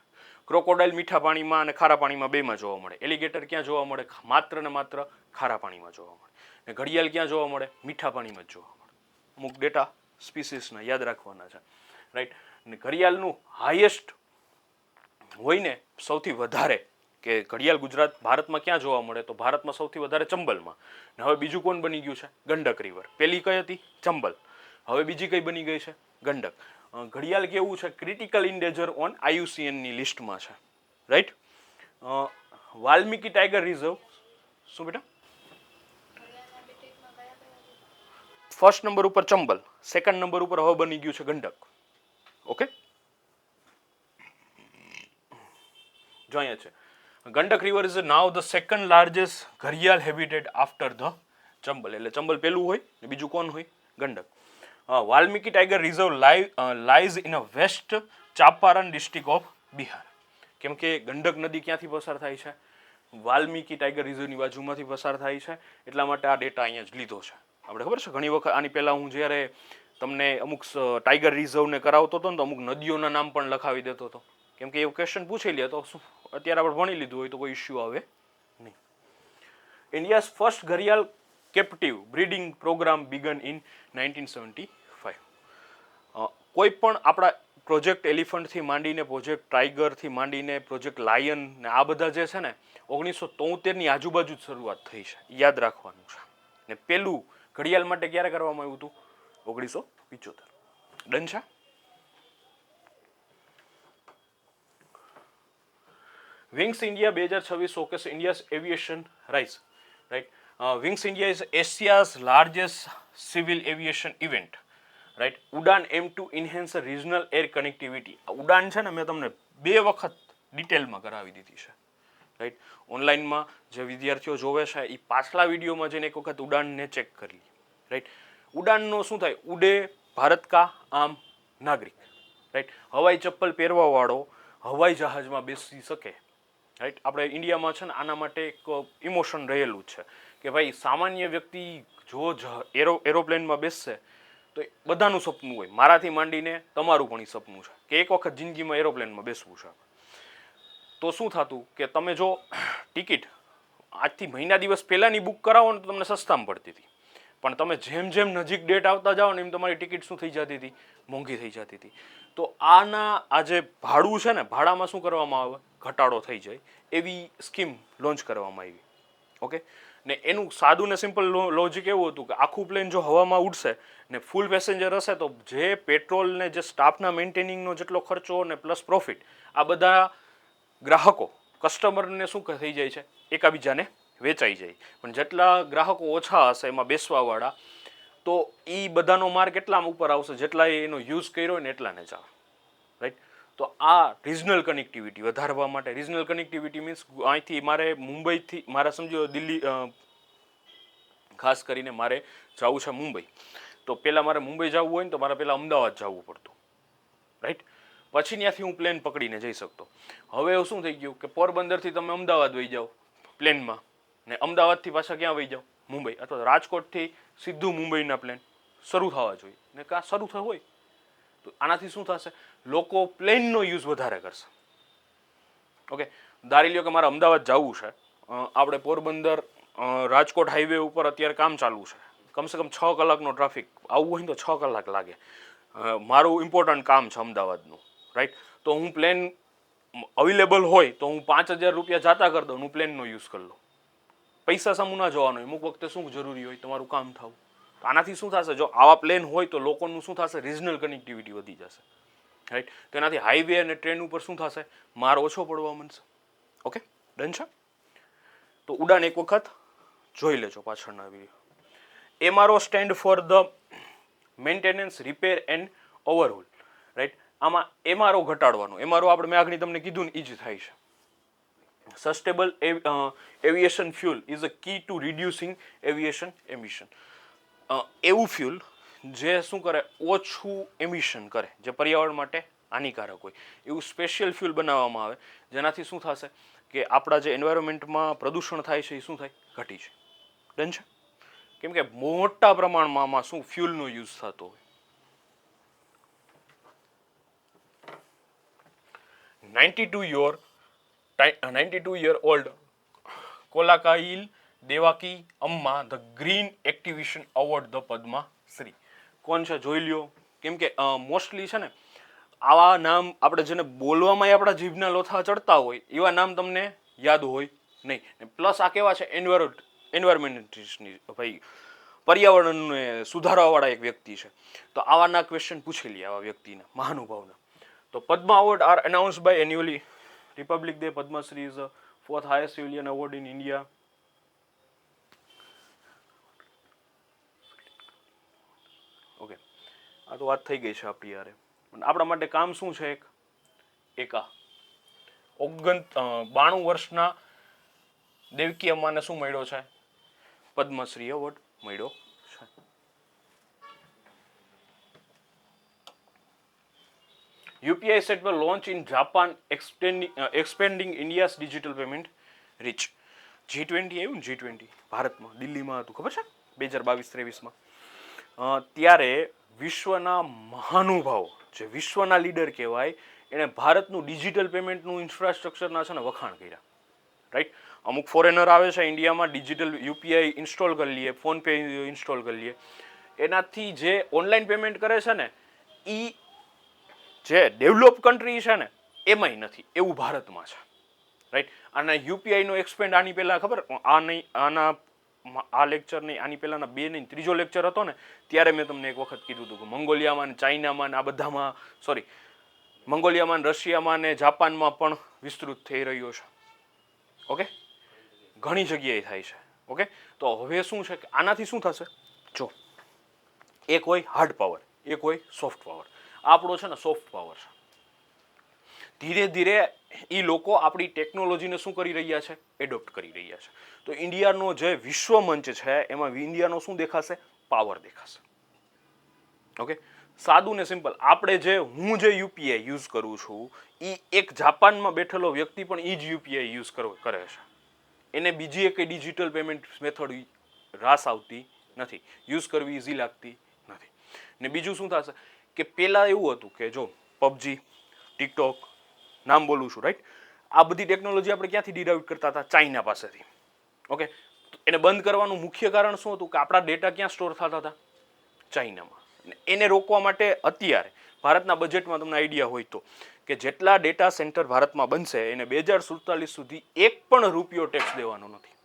ક્રોકોડાઇલ મીઠા પાણીમાં અને ખારા પાણીમાં બેમાં જોવા મળે. એલિગેટર ક્યાં જોવા મળે? માત્ર ને માત્ર ખારા પાણીમાં જોવા મળે. ને ઘડિયાળ ક્યાં જોવા મળે? મીઠા પાણીમાં જ જોવા મળે. અમુક ડેટા સ્પીસીસના યાદ રાખવાના છે. રાઈટ. ને ઘડિયાળનું હાઈએસ્ટ હોય ને સૌથી વધારે કે ઘડિયાળ ગુજરાત ભારતમાં ક્યાં જોવા મળે? તો ભારતમાં સૌથી વધારે ચંબલમાં. ને હવે બીજું કોણ બની ગયું છે? ગંડક રિવર. પેલી કઈ હતી? ચંબલ. હવે બીજી કઈ બની ગઈ છે? ગંડક. ઘડિયાળ કેવું છે? ક્રિટિકલ ઇન્ડેન્જર ઓન IUCNની લિસ્ટમાં છે. રાઈટ. Valmiki tiger reserve. શું બેટા? ફર્સ્ટ નંબર ઉપર ચંબલ, સેકન્ડ નંબર ઉપર હવે બની ગયું છે ગંડક. ઓકે. જો અહીંયા છે Gandak river is now the second largest ઘડિયાળ હેબિટેટ આફ્ટર ધ ચંબલ. એટલે ચંબલ પેલું હોય ને બીજું કોણ હોય? Gandak. Valmiki tiger reserve lies in a west Champaran district of Bihar. કેમ કે ગંડક નદી ક્યાંથી પસાર થાય છે? વાલ્મીકી ટાઈગર રિઝર્વની બાજુમાંથી પસાર થાય છે. એટલા માટે આ ડેટા અહીંયા જ લીધો છે. આપણે ખબર છે ઘણી વખત આની પહેલાં હું જ્યારે તમને અમુક ટાઈગર રિઝર્વને કરાવતો હતો ને તો અમુક નદીઓના નામ પણ લખાવી દેતો હતો. કેમ કે એવું ક્વેશ્ચન પૂછી લે તો અત્યારે આપણે ભણી લીધું હોય તો કોઈ ઇશ્યુ આવે નહીં. ઇન્ડિયાઝ ફર્સ્ટ ઘડિયાળ captive breeding programme began in 1975. કોઈ પણ આપણા પ્રોજેક્ટ એલિફન્ટથી માંડીને પ્રોજેક્ટ ટાઈગરથી માંડીને પ્રોજેક્ટ લાયન ને આ બધા જે છે ને 1973ની આજુબાજુ જ શરૂઆત થઈ છે. યાદ રાખવાનું છે. ને પેલું ઘડિયાળ માટે ક્યારે કરવામાં આવ્યું હતું? 1975. ડન છે. Wings India 2026 showcase India's aviation rise. Right. Wings India is Asia's largest civil aviation event. Right. Udan aim to enhance regional air connectivity. Udan છે ને મેં તમને 2 વખત ડિટેલમાં કરાવી દીધી છે. રાઈટ. ઓનલાઈનમાં જે વિદ્યાર્થીઓ જોવે છે એ પાછલા વિડીયોમાં જઈને એક વખત ઉડાનને ચેક કરી લે. રાઈટ. ઉડાનનો શું થાય? ઉડે ભારત કા આમ નાગરિક. રાઈટ. હવાઈ ચપ્પલ પહેરવાવાળો હવાઈ જહાજમાં બેસી શકે. રાઈટ. આપણે ઇન્ડિયામાં છે ને આના માટે એક ઇમોશન રહેલું છે કે ભાઈ સામાન્ય વ્યક્તિ જો એરોપ્લેનમાં બેસશે તો બધાનું સપનું હોય. મારાથી માંડીને તમારું પણ સપનું છે કે એક વખત જિંદગીમાં એરોપ્લેનમાં બેસવું છે. તો શું થતું કે તમે જો ટિકિટ આજથી મહિના દિવસ પહેલાંની બુક કરાવો ને તો તમને સસ્તામાં પડતી હતી. પણ તમે જેમ જેમ નજીક ડેટ આવતા જાઓ ને એમ તમારી ટિકિટ શું થઈ જતી હતી? મોંઘી થઈ જતી હતી. તો આના આ જે ભાડું છે ને ભાડામાં શું કરવામાં આવે? ઘટાડો થઈ જાય એવી સ્કીમ લોન્ચ કરવામાં આવી. ઓકે. ને એનું સાદું ને સિમ્પલ લોજિક એવું હતું કે આખું પ્લેન જો હવામાં ઉડશે ને ફૂલ પેસેન્જર હશે તો જે પેટ્રોલ ને જે સ્ટાફના મેન્ટેનિંગનો જેટલો ખર્ચો ને પ્લસ પ્રોફિટ આ બધા ગ્રાહકો કસ્ટમરને શું થઈ જાય છે? એકાબીજાને વેચાઈ જાય. પણ જેટલા ગ્રાહકો ઓછા હશે એમાં બેસવાવાળા તો એ બધાનો માર્ક એટલામાં ઉપર આવશે જેટલા એનો યુઝ કર્યો હોય ને એટલાને જ આવે. રાઈટ. તો આ રિજનલ કનેક્ટિવિટી વધારવા માટે, રિજનલ કનેક્ટિવિટી મીન્સ અહીંથી મારે મુંબઈથી મારે સમજો દિલ્હી ખાસ કરીને મારે જવું છે મુંબઈ, તો પહેલાં મારે મુંબઈ જવું હોય ને તો મારે પહેલાં અમદાવાદ જવું પડતું. રાઈટ. પછી ત્યાંથી હું પ્લેન પકડીને જઈ શકતો. હવે એવું શું થઈ ગયું કે પોરબંદરથી તમે અમદાવાદ વહી જાઓ પ્લેનમાં ને અમદાવાદથી પાછા ક્યાં વહી જાઓ? મુંબઈ. અથવા રાજકોટથી સીધું મુંબઈના પ્લેન શરૂ થવા જોઈએ ને કાં શરૂ થયું હોય તો આનાથી શું થશે? લોકો પ્લેનનો યુઝ વધારે કરશે. ઓકે. ધારી લ્યો કે મારે અમદાવાદ જવું છે, આપણે પોરબંદર રાજકોટ હાઈવે ઉપર અત્યારે કામ ચાલુ છે, કમસે કમ 6 કલાકનો ટ્રાફિક, આવવું હોય તો 6 કલાક લાગે, મારું ઇમ્પોર્ટન્ટ કામ છે અમદાવાદનું. રાઈટ. તો હું પ્લેન અવેલેબલ હોય તો હું 5,000 રૂપિયા જાતા કરી દઉં, હું પ્લેનનો યુઝ કરી લઉં. પૈસા સામું ના જોવાનો હોય, અમુક વખતે શું જરૂરી હોય? તમારું કામ થવું. તો આનાથી શું થશે? જો આવા પ્લેન હોય તો લોકોનું શું થશે? રિજનલ કનેક્ટિવિટી વધી જશે. રાઈટ. તો એનાથી હાઈવે અને ટ્રેન ઉપર શું થશે? માર ઓછો પડવા માંડશે. ઓકે. ડન છે. તો ઉડાન એક વખત જોઈ લેજો પાછળના video. MRO stand for the maintenance repair and overhaul, right. આમાં MRO ઘટાડવાનું, MRO આપણે મેં આગળ તમને કીધું ને એ જ થાય છે. Sustainable aviation fuel is a key to reducing aviation emission. એવું ફ્યુલ જે શું કરે, ઓછું એમિશન કરે, જે પર્યાવરણ માટે હાનિકારક હોય, એવું સ્પેશિયલ ફ્યુલ બનાવવામાં આવે, જેનાથી શું થશે કે આપણા જે એન્વાયરમેન્ટમાં પ્રદૂષણ થાય છે એ શું થાય, ઘટી છે. ડન છે. કેમ કે મોટા પ્રમાણમાં આમાં શું ફ્યુલનો યુઝ થતો હોય. 92-year-old Kollakayil Devaki Amma the green activation award the Padma Shri. કોણ છે જોઈ લ્યો. કેમ કે મોસ્ટલી છે ને આવા નામ આપણે જેને બોલવામાં આપણા જીભના લોથા ચડતા હોય એવા નામ તમને યાદ હોય નહીં. પ્લસ આ કેવા છે, એન્વાયરમેન્ટિસ્ટની ભાઈ, પર્યાવરણને સુધારવાવાળા એક વ્યક્તિ છે. તો આવાના ક્વેશ્ચન પૂછી લઈએ આવા વ્યક્તિના, મહાનુભાવના. તો Padma award are announced by annually republic day. Padmashri is fourth highest civilian award in India. Okay, આ તો વાત થઈ ગઈ છે આપણી યારે. આપણા માટે કામ શું છે, એક આ 92 વર્ષના દેવકી અમ્માને શું મળ્યો છે, પદ્મશ્રી એવોર્ડ મળ્યો છે. UPI set will launch in Japan, expanding India's digital payment reach. G20 આવ્યું ને, G20 ભારતમાં દિલ્હીમાં હતું, ખબર છે 2022-23માં. ત્યારે વિશ્વના મહાનુભાવો, જે વિશ્વના લીડર કહેવાય, એણે ભારતનું ડિજિટલ પેમેન્ટનું ઇન્ફ્રાસ્ટ્રક્ચરના છે ને વખાણ કર્યા, રાઈટ. અમુક ફોરેનર આવે છે ઇન્ડિયામાં, ડિજિટલ યુપીઆઈ ઇન્સ્ટોલ કરી લઈએ, ફોન પે ઇન્સ્ટોલ કરી લઈએ, એનાથી જે ઓનલાઈન પેમેન્ટ કરે છે ને એ જે ડેવલપ કન્ટ્રી છે ને એમાંય નથી, એવું ભારતમાં છે, રાઈટ. અને યુપીઆઈનો એક્સપેન્ડ આની પહેલાં ખબર, આ લેક્ચર નહીં, આની પહેલાંના 2 નહીં 3જો લેક્ચર હતો ને, ત્યારે મેં તમને એક વખત કીધું હતું કે મંગોલિયામાં ને ચાઇનામાં ને આ બધામાં, સોરી, મંગોલિયામાં ને રશિયામાં ને જાપાનમાં પણ વિસ્તૃત થઈ રહ્યો છે. ઓકે, ઘણી જગ્યાએ થાય છે. ઓકે, તો હવે શું છે કે આનાથી શું થશે, જો એક હોય હાર્ડ પાવર, એક હોય સોફ્ટ પાવર. આપણો છે ને સોફ્ટ પાવર છે. ધીરે ધીરે એ લોકો આપણી ટેકનોલોજીને શું કરી રહ્યા છે, એડોપ્ટ કરી રહ્યા છે. તો ઇન્ડિયાનો જે વિશ્વ મંચ છે એમાં ઇન્ડિયાનો શું દેખાશે, પાવર દેખાશે. ઓકે, સાદું ને સિમ્પલ. આપણે હું જે યુપીઆઈ યુઝ કરું છું એ એક જાપાનમાં બેઠેલો વ્યક્તિ પણ એ જ યુપીઆઈ યુઝ કરે છે. એને બીજી એક ડિજિટલ પેમેન્ટ મેથડ રાસ આવતી નથી, યુઝ કરવી ઇઝી લાગતી નથી. ને બીજું શું થશે કે પહેલાં એવું હતું કે જો પબજી, ટિકટોક, નામ બોલું છું, રાઈટ, આ બધી ટેકનોલોજી આપણે ક્યાંથી ડિરાઇવ કરતા હતા, ચાઇના પાસેથી. ઓકે, એને બંધ કરવાનું મુખ્ય કારણ શું હતું કે આપણા ડેટા ક્યાં સ્ટોર થતા હતા, ચાઇનામાં. એને રોકવા માટે અત્યારે ભારતના બજેટમાં તમને આઈડિયા હોય તો કે જેટલા ડેટા સેન્ટર ભારતમાં બનશે એને 2047 સુધી ₹1 ટેક્સ દેવાનો નથી.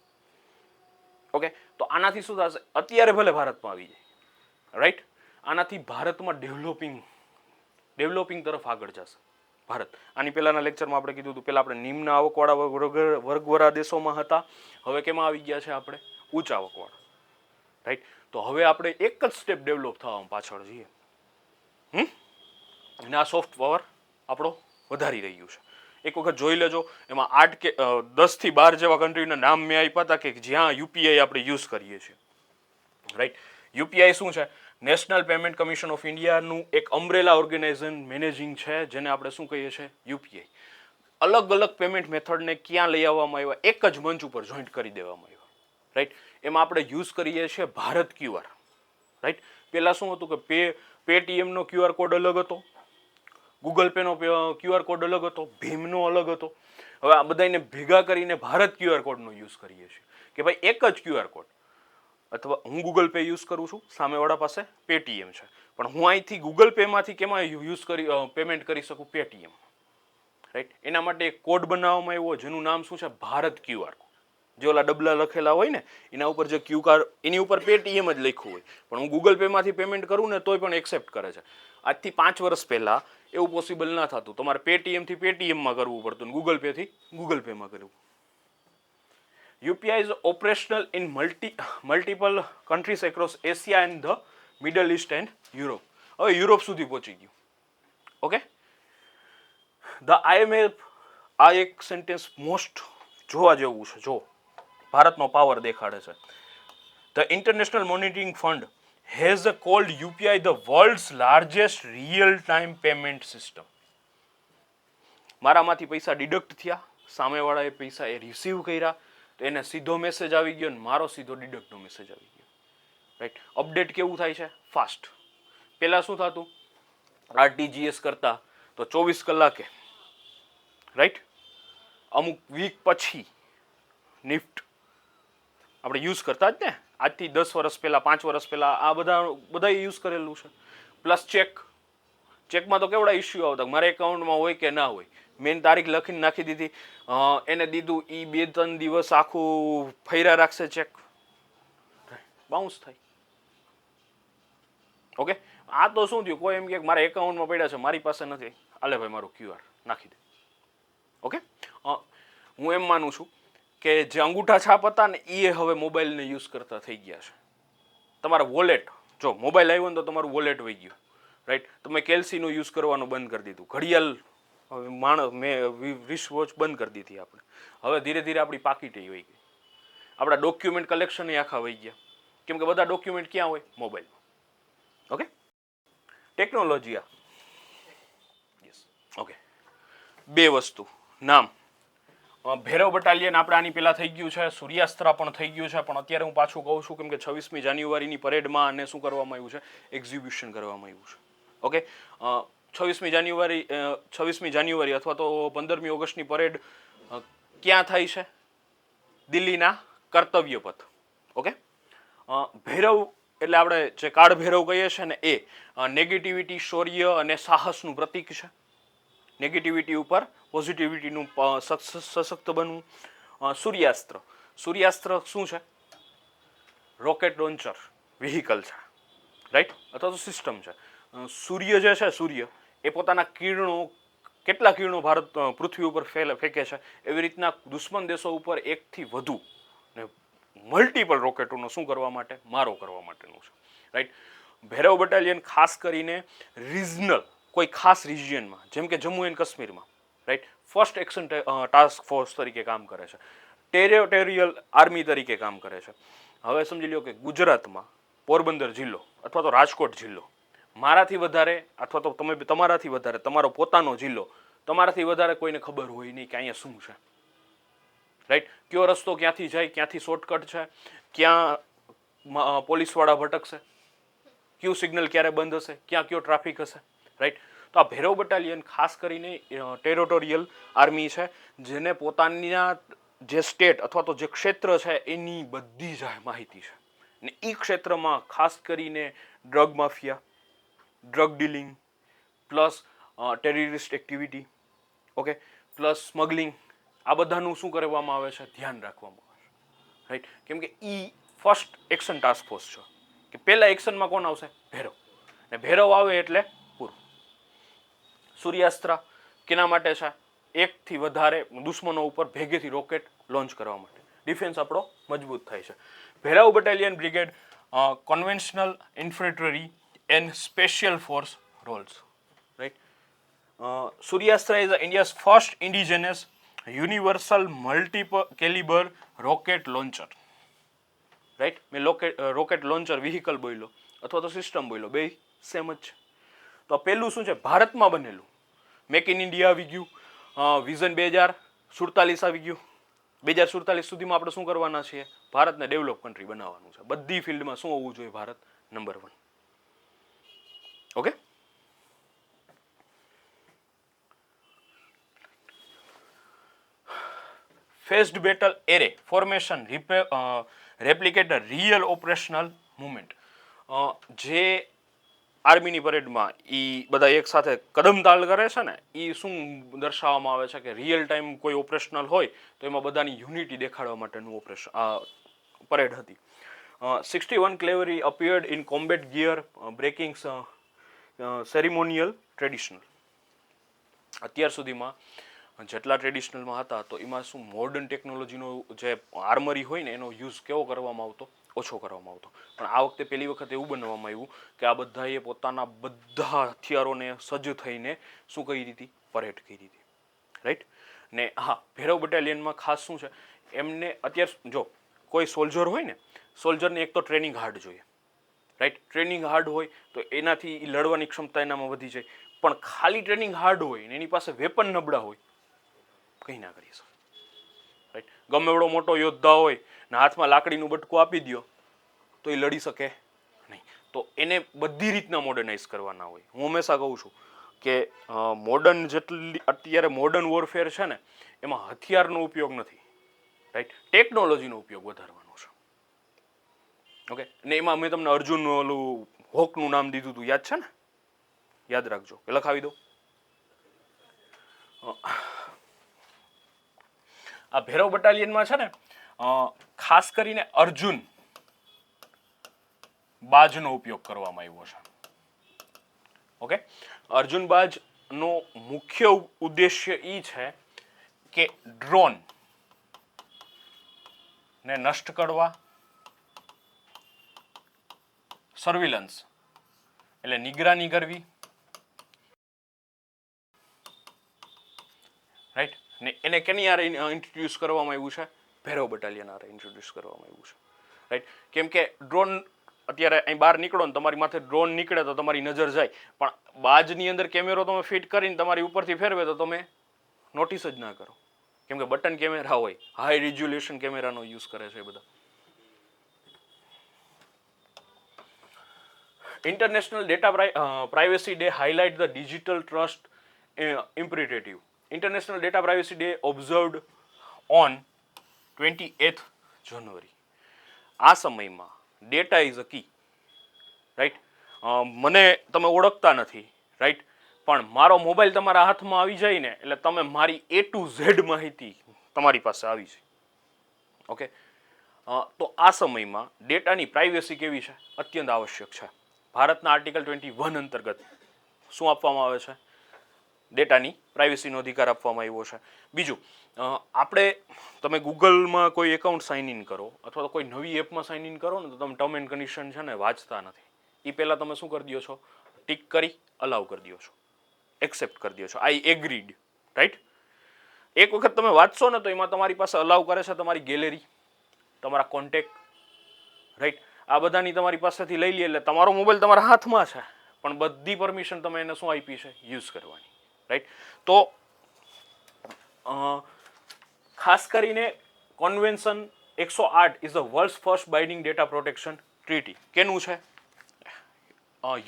ઓકે, તો આનાથી શું થશે, અત્યારે ભલે ભારતમાં આવી જાય, રાઈટ, આનાથી ભારતમાં ડેવલપિંગ તરફ આગળ જશે ભારત. આની પહેલાના લેક્ચરમાં આપણે કીધું હતું, પહેલાં આપણે નિમ્ન આવકવાળા વર્ગવાળા દેશોમાં હતા, હવે કેમાં આવી ગયા છે, આપણે ઉચ્ચ આવકવાળા, રાઈટ. તો હવે આપણે એક જ સ્ટેપ ડેવલપ થવામાં પાછળ છીએ. અને આ સોફ્ટ પાવર આપણો વધારી રહ્યું છે. એક વખત જોઈ લેજો, એમાં 8 કે 10 થી 12 જેવા કન્ટ્રીના નામ મેં આપ્યા હતા કે જ્યાં યુપીઆઈ આપણે યુઝ કરીએ છીએ, રાઈટ. યુપીઆઈ શું છે, નેશનલ પેમેન્ટ કમિશન ઓફ ઇન્ડિયાનું એક અમ્બ્રેલા ઓર્ગેનાઇઝેશન મેનેજિંગ છે, જેને આપણે શું કહીએ છીએ, યુપીઆઈ. અલગ અલગ પેમેન્ટ મેથડને ક્યાં લઈ આવવામાં આવ્યા, એક જ મંચ ઉપર જોઈન્ટ કરી દેવામાં આવ્યા, રાઈટ. એમાં આપણે યુઝ કરીએ છીએ ભારત ક્યુઆર, રાઈટ. પહેલાં શું હતું કે પેટીએમનો ક્યુઆર કોડ અલગ હતો, ગૂગલ પેનો ક્યુઆર કોડ અલગ હતો, ભીમનો અલગ હતો. હવે આ બધાને ભેગા કરીને ભારત ક્યુઆર કોડનો યુઝ કરીએ છીએ કે ભાઈ એક જ ક્યુઆર કોડ, અથવા હું ગૂગલ પે યુઝ કરું છું, સામેવાળા પાસે પેટીએમ છે, પણ હું અહીંથી ગૂગલ પેમાંથી કેમાં પેમેન્ટ કરી શકું, પેટીએમ, રાઈટ. એના માટે એક કોડ બનાવવામાં આવ્યો જેનું નામ શું છે, ભારત ક્યુઆર કોડ. જે ઓલા ડબલા લખેલા હોય ને એના ઉપર જે ક્યુઆર, એની ઉપર પેટીએમ જ લખ્યું હોય, પણ હું ગૂગલ પેમાંથી પેમેન્ટ કરું ને તોય પણ એક્સેપ્ટ કરે છે. આજથી 5 વર્ષ પહેલાં એવું પોસિબલ ના થતું, તમારે પેટીએમથી પેટીએમમાં કરવું પડતું, ગૂગલ પેથી ગૂગલ પેમાં કરવું. UPI is operational in multiple countries across Asia and the Middle East and Europe. હવે યુરોપ સુધી પહોંચી ગયું. ઓકે, ધ IMF, આ એક સેન્ટેન્સ મોસ્ટ જોવા જેવું છે. જો ભારતનો પાવર દેખાડે છે. The international monitoring fund has called UPI the world's largest real time payment system. મારામાંથી પૈસા ડિડક્ટ થયા, સામેવાળાએ પૈસા એ રિસીવ કર્યા, તો એને સીધો મેસેજ આવી ગયો ને મારો સીધો ડિડક્ટનો મેસેજ આવી ગયો. રાઈટ, અપડેટ કેવું થાય છે? ફાસ્ટ. પહેલાં શું થતું? RTGS કરતા તો 24 કલાકે, રાઈટ, અમુક વીક પછી નિફ્ટ આપણે યુઝ કરતા જ ને, આજથી 10 વર્ષ પહેલાં, 5 વર્ષ પહેલાં આ બધા યુઝ કરેલું છે. પ્લસ ચેકમાં તો કેવડા ઇસ્યુ આવતા, મારા એકાઉન્ટમાં હોય કે ના હોય, મેન તારીખ લખીને નાખી દીધી, એને દીધું, એ 2-3 દિવસ આખું ફર્યા રાખશે, ચેક બાઉન્સ થાય. ઓકે, આ તો શું થયું, કોઈ એમ કે મારા એકાઉન્ટમાં પડ્યા છે, મારી પાસે નથી, આલે ભાઈ મારું QR નાખી દે. ઓકે, હું એમ માનું છું કે જે અંગૂઠા છાપ હતા ને એ હવે મોબાઈલને યુઝ કરતા થઈ ગયા છે. તમારા વોલેટ, જો મોબાઈલ આવ્યો ને તો તમારું વોલેટ વહી ગયું, રાઈટ. તમે કેલ્સીનું યુઝ કરવાનું બંધ કરી દીધું, ઘડિયાળ રિસ્ટ વોચ બંધ કરી દીધી આપણે. હવે ધીરે ધીરે આપણી પાકીટે વહી ગઈ, આપણા ડોક્યુમેન્ટ કલેક્શન આખા વહી ગયા, કેમ કે બધા ડોક્યુમેન્ટ ક્યાં હોય? મોબાઈલમાં. ઓકે, ટેકનોલોજી આ યસ. ઓકે, બે વસ્તુ નામ, ભૈરવ બટાલિયન આપણે આની પહેલાં થઈ ગયું છે, સૂર્યાસ્ત્ર પણ થઈ ગયું છે, પણ અત્યારે હું પાછું કહું છું કેમ કે 26મી જાન્યુઆરીની પરેડમાં અને શું કરવામાં આવ્યું છે? એક્ઝિબિશન કરવામાં આવ્યું છે. ઓકે, 26મી જાન્યુઆરી અથવા તો 15મી ઓગસ્ટની પરેડ ક્યાં થાય છે? દિલ્હીના કર્તવ્ય પથ. ઓકે, ભૈરવ એટલે આપણે જે કાળ ભૈરવ કહીએ છીએ ને, એ નેગેટિવિટી, શૌર્ય અને સાહસનું પ્રતીક છે. નેગેટિવિટી ઉપર પોઝિટિવિટીનું સશક્ત બનવું. સૂર્યાસ્ત્ર શું છે? રોકેટ લોન્ચર વ્હીકલ છે, રાઈટ, અથવા તો સિસ્ટમ છે. સૂર્ય જે છે, સૂર્ય એ પોતાના કિરણો, કેટલા કિરણો પૃથ્વી ઉપર ફેંકે છે, એવી રીતના દુશ્મન દેશો ઉપર એકથી વધુ ને મલ્ટિપલ રોકેટોનો શું કરવા માટે? મારો કરવા માટેનું છે, રાઈટ. ભૈરવ બટાલિયન ખાસ કરીને રિજનલ, કોઈ ખાસ રિજિયનમાં, જેમ કે જમ્મુ એન્ડ કાશ્મીરમાં, right, first action task force તરીકે કામ કરે છે, ટેરિટોરિયલ આર્મી તરીકે કામ કરે છે. હવે સમજી લો કે ગુજરાતમાં પોરબંદર જિલ્લો અથવા તો રાજકોટ જિલ્લો, મારાથી વધારે અથવા તો તમારાથી વધારે તમારો પોતાનો જિલ્લો, તમારાથી વધારે કોઈને ખબર હોય નહીં કે અહીંયા શું છે, રાઈટ. કયો રસ્તો ક્યાંથી જાય, ક્યાંથી શોર્ટકટ છે, ક્યાં પોલીસવાળા ભટકશે, કયું સિગ્નલ ક્યારે બંધ હશે, ક્યાં કયો ટ્રાફિક હશે, રાઈટ. તો આ ભૈરવ બટાલિયન ખાસ કરીને ટેરિટોરિયલ આર્મી છે, જેને પોતાના જે સ્ટેટ અથવા તો જે ક્ષેત્ર છે એની બધી જ માહિતી છે, ને એ ક્ષેત્રમાં ખાસ કરીને drug mafia, drug dealing, plus terrorist activity, okay, plus smuggling, આ બધાનું શું કરવામાં આવે છે? ધ્યાન રાખવામાં આવે છે, રાઈટ. કેમ કે એ ફર્સ્ટ એક્શન ટાસ્ક ફોર્સ છે કે પહેલા એક્શનમાં કોણ આવશે? ભૈરવ. ને ભૈરવ આવે એટલે પૂરું. સૂર્યાસ્ત્ર કેના માટે છે? એકથી વધારે દુશ્મનો ઉપર ભેગેથી રોકેટ લોન્ચ કરવા માટે, ડિફેન્સ આપણો મજબૂત થાય છે. Bhairav battalion brigade conventional infantry and special force roles, right. Suryastra is India's first indigenous universal multiple calibre rocket launcher, right. મેં રોકેટ લોન્ચર વ્હીકલ બોલ્યો અથવા તો સિસ્ટમ બોલ્યો, બે સેમ જ છે. તો પહેલું શું છે? ભારતમાં બનેલું, મેક ઇન ઇન્ડિયા આવી ગયું, વિઝન 2047 આવી ગયું. 2047 સુધીમાં આપણે શું કરવાના છીએ? ભારતને ડેવલપ કન્ટ્રી બનાવવાનું છે. બધી ફિલ્ડમાં શું હોવું જોઈએ? Bharat number 1. Okay, faced battle array formation replicate real operational movement. જે આર્મીની પરેડમાં એ બધા એક સાથે કદમ તાલ કરે છે ને, એ શું દર્શાવવામાં આવે છે કે રિયલ ટાઈમ કોઈ ઓપરેશનલ હોય તો એમાં બધાની યુનિટી દેખાડવા માટેનું ઓપરેશન આ પરેડ હતી. 61 cavalry appeared in combat gear, breaking ceremonial traditional. અત્યાર સુધીમાં જેટલા ટ્રેડિશનલમાં હતા તો એમાં શું મોડર્ન ટેકનોલોજીનો જે આર્મરી હોય ને એનો યુઝ કેવો કરવામાં આવતો, ઓછો કરવામાં આવતો. પણ આ વખતે પહેલી વખત એવું બનાવવામાં આવ્યું કે આ બધાએ પોતાના બધા હથિયારોને સજ્જ થઈને શું કરી દીધી, પરેડ કરી દીધી, રાઈટ. ને હા, ભૈરવ બટાલિયનમાં ખાસ શું છે, એમને અત્યારે જો કોઈ સોલ્જર હોય ને, સોલ્જરને એક તો ટ્રેનિંગ હાર્ડ જોઈએ, રાઈટ. ટ્રેનિંગ હાર્ડ હોય તો એનાથી લડવાની ક્ષમતા એનામાં વધી જાય. પણ ખાલી ટ્રેનિંગ હાર્ડ હોય ને એની પાસે વેપન નબળા હોય, કંઈ ના કરી શકે, રાઈટ. ગમે એવડો મોટો યોદ્ધા હોય ને હાથમાં લાકડીનું બટકું આપી દો તો એ લડી શકે નહીં. તો એને બધી રીતના મોડર્નાઇઝ કરવાના હોય. હું હંમેશા કહું છું કે મોડર્ન જેટલી અત્યારે મોડર્ન વોરફેર છે ને એમાં હથિયારનો ઉપયોગ નથી, રાઈટ. ટેકનોલોજીનો ઉપયોગ વધારવાનો છે. ઓકે. ને એમાં મેં તમને અર્જુન ઓલું હોકનું નામ દીધું હતું, યાદ છે ને? યાદ રાખજો કે લખાવી દો. આ ભૈરવ બટાલિયનમાં છે ને ખાસ કરીને અર્જુન બાજનો ઉપયોગ કરવામાં આવ્યો છે. ઓકે. અર્જુન બાજનો મુખ્ય ઉદ્દેશ્ય એ છે કે ડ્રોન ને નષ્ટ કરવા, સર્વિલન્સ એટલે નિગરાની કરવી, રાઈટ. ને એને કેની આરે ઇન્ટ્રોડ્યુસ કરવામાં આવ્યું છે, ભૈરવ બટાલિયન આરે ઇન્ટ્રોડ્યુસ કરવામાં આવ્યું છે, રાઈટ. કેમ કે ડ્રોન અત્યારે અહીં બહાર નીકળો ને તમારી માથે ડ્રોન નીકળે તો તમારી નજર જાય, પણ બાજની અંદર કેમેરો તમે ફિટ કરીને તમારી ઉપરથી ફેરવે તો તમે નોટિસ જ ના કરો, કેમ કે બટન કેમેરા હોય, હાઈ રિઝોલ્યુશન કેમેરાનો યુઝ કરે છે એ બધા. International data privacy day highlight the digital trust imperative. International data privacy day observed on 28th January. આ સમયમાં data is a key, right. મને તમે ઓળખતા નથી, રાઈટ, પણ મારો મોબાઈલ તમારા હાથમાં આવી જાય ને એટલે તમે મારી A to Z માહિતી તમારી પાસે આવી છે. ઓકે. તો આ સમયમાં ડેટાની પ્રાઇવેસી કેવી છે, અત્યંત આવશ્યક છે. ભારતના આર્ટિકલ 21 અંતર્ગત શું આપવામાં આવે છે, ડેટાની પ્રાઇવેસીનો અધિકાર આપવામાં આવ્યો છે. બીજું, આપણે તમે ગૂગલમાં કોઈ એકાઉન્ટ સાઇન ઇન કરો અથવા તો કોઈ નવી એપમાં સાઇન ઇન કરો ને તો તમે ટર્મ એન્ડ કન્ડિશન છે ને વાંચતા નથી. એ પહેલાં તમે શું કરી દો છો, ટિક કરી અલાઉ કરી દો છો, એક્સેપ્ટ કરી દો છો, આઈ એગ્રીડ, રાઈટ. એક વખત તમે વાંચશો ને તો એમાં તમારી પાસે અલાઉ કરે છે તમારી ગેલેરી, તમારા કોન્ટેક્ટ, રાઈટ. આ બધાની તમારી પાસેથી લઈ લે એટલે તમારો મોબાઈલ તમારા હાથમાં છે પણ બધી પરમિશન તમે એને શું આપી છે, યુઝ કરવાની, રાઈટ. તો ખાસ કરીને convention 108 is the world's first binding data protection treaty. કેનું છે,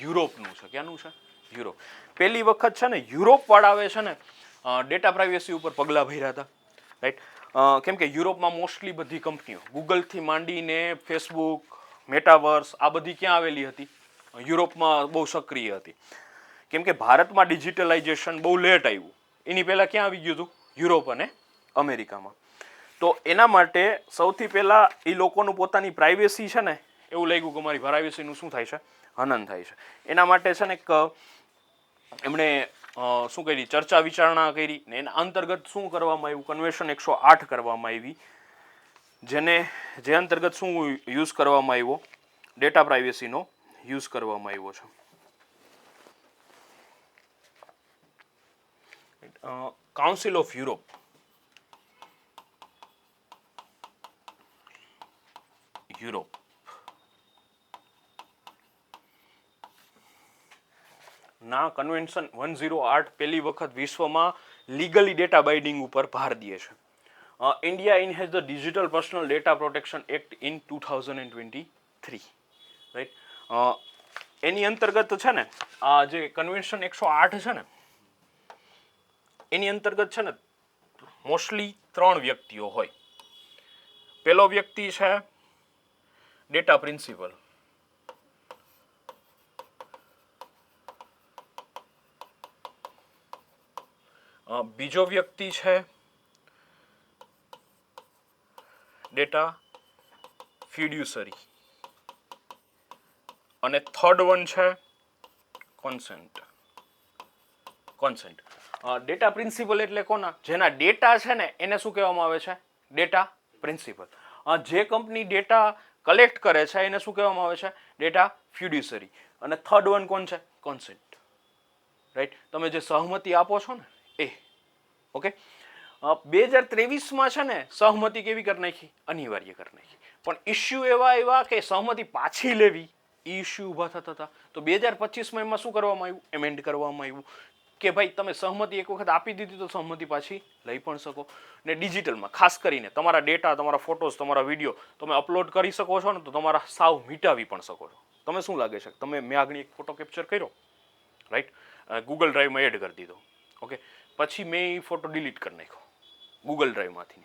યુરોપનું છે. ક્યાંનું છે, યુરોપ. પહેલી વખત છે ને યુરોપ વાળાએ છે ને ડેટા પ્રાઇવેસી ઉપર પગલાં ભર્યા હતા, રાઈટ. કેમ કે યુરોપમાં મોસ્ટલી બધી કંપનીઓ ગૂગલથી માંડીને ફેસબુક, મેટાવર્સ આ બધી ક્યાં આવેલી હતી, યુરોપમાં બહુ સક્રિય હતી. કેમ કે ભારતમાં ડિજિટલાઇઝેશન બહુ લેટ આવ્યું, એની પહેલાં ક્યાં આવી ગયું હતું, યુરોપ અને અમેરિકામાં. તો એના માટે સૌથી પહેલાં એ લોકોનું પોતાની પ્રાઇવેસી છે ને એવું લાગ્યું કે મારી પ્રાઇવેસીનું શું થાય છે, હનન થાય છે. એના માટે છે ને એમણે શું કરી, ચર્ચા વિચારણા કરી ને એના અંતર્ગત શું કરવામાં આવ્યું, કન્વેન્શન 108 કરવામાં આવી, જે અંતર્ગત શું યુઝ કરવામાં આવ્યો, ડેટા પ્રાઇવેસીનો યુઝ કરવામાં આવ્યો છે. કાઉન્સિલ ઓફ યુરોપ ના કન્વેન્શન 108 પહેલી વખત વિશ્વમાં લીગલી ડેટા બાઇન્ડિંગ ઉપર ભાર દે છે. ઇન્ડિયા ઇનહેઝ the digital personal data protection act in 2023, right. એની અંતર્ગત છે ને આ જે કન્વેન્શન 108 છે ને એની અંતર્ગત છે ને મોસ્ટલી 3 વ્યક્તિઓ હોય. પહેલો વ્યક્તિ છે ડેટા પ્રિન્સિપલ, બીજો વ્યક્તિ છે ડેટા ફિડ્યુસરી અને થર્ડ વન છે કોન્સેન્ટ. ડેટા પ્રિન્સિપલ એટલે કોના? જેના ડેટા છે ને એને શું કહેવામાં આવે છે? Data principal. જે કંપની ડેટા કલેક્ટ કરે છે એને શું કહેવામાં આવે છે? ડેટા ફ્યુડિશરી. અને થર્ડ વન કોણ છે? કોન્સેન્ટ. રાઈટ, તમે જે સહમતિ આપો છો ને એ. ઓકે, 2023માં છે ને સહમતિ કેવી કરી નાખી? અનિવાર્ય કરી નાખી. પણ ઇસ્યુ એવા કે સહમતિ પાછી લેવી એ ઇસ્યુ ઊભા થતા હતા. તો 2025માં એમાં શું કરવામાં આવ્યું? એમેન્ડ કરવામાં આવ્યું કે ભાઈ તમે સહમતિ એક વખત આપી દીધી તો સહમતિ પાછી લઈ પણ શકો. ને ડિજિટલમાં ખાસ કરીને તમારા ડેટા, તમારા ફોટોઝ, તમારા વિડીયો તમે અપલોડ કરી શકો છો ને તો તમારા સાવ મિટાવી પણ શકો છો. તમે શું લાગે છે? મેં આગળ એક ફોટો કેપ્ચર કર્યો, રાઈટ, ગૂગલ ડ્રાઈવમાં એડ કરી દીધો. ઓકે, પછી મેં એ ફોટો ડિલીટ કરી નાખ્યો ગૂગલ ડ્રાઈવમાંથી.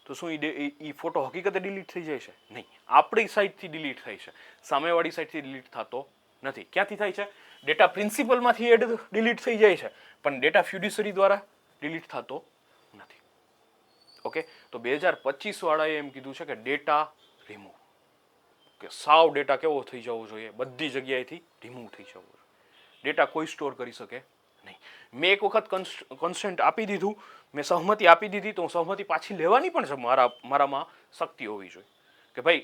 તો શું એ ફોટો હકીકતે ડિલીટ થઈ જાય છે? નહીં, આપણી સાઈડથી ડિલીટ થાય છે, સામેવાળી સાઈડથી ડિલીટ થતો નથી. ક્યાંથી થાય છે? ડેટા પ્રિન્સિપલમાંથી એડ ડિલીટ થઈ જાય છે, પણ ડેટા ફ્યુડિશરી દ્વારા ડિલીટ થતો નથી. ઓકે, તો 2025 વાળાએ એમ કીધું છે કે ડેટા રિમૂવ, કે સાવ ડેટા કેવો થઈ જવો જોઈએ? બધી જગ્યાએથી રિમૂવ થઈ જવો જોઈએ. ડેટા કોઈ સ્ટોર કરી શકે નહીં. મેં એક વખત કન્સેન્ટ આપી દીધું, મેં સહમતિ આપી દીધી તો સહમતિ પાછી લેવાની પણ છે મારામાં શક્તિ હોવી જોઈએ. કે ભાઈ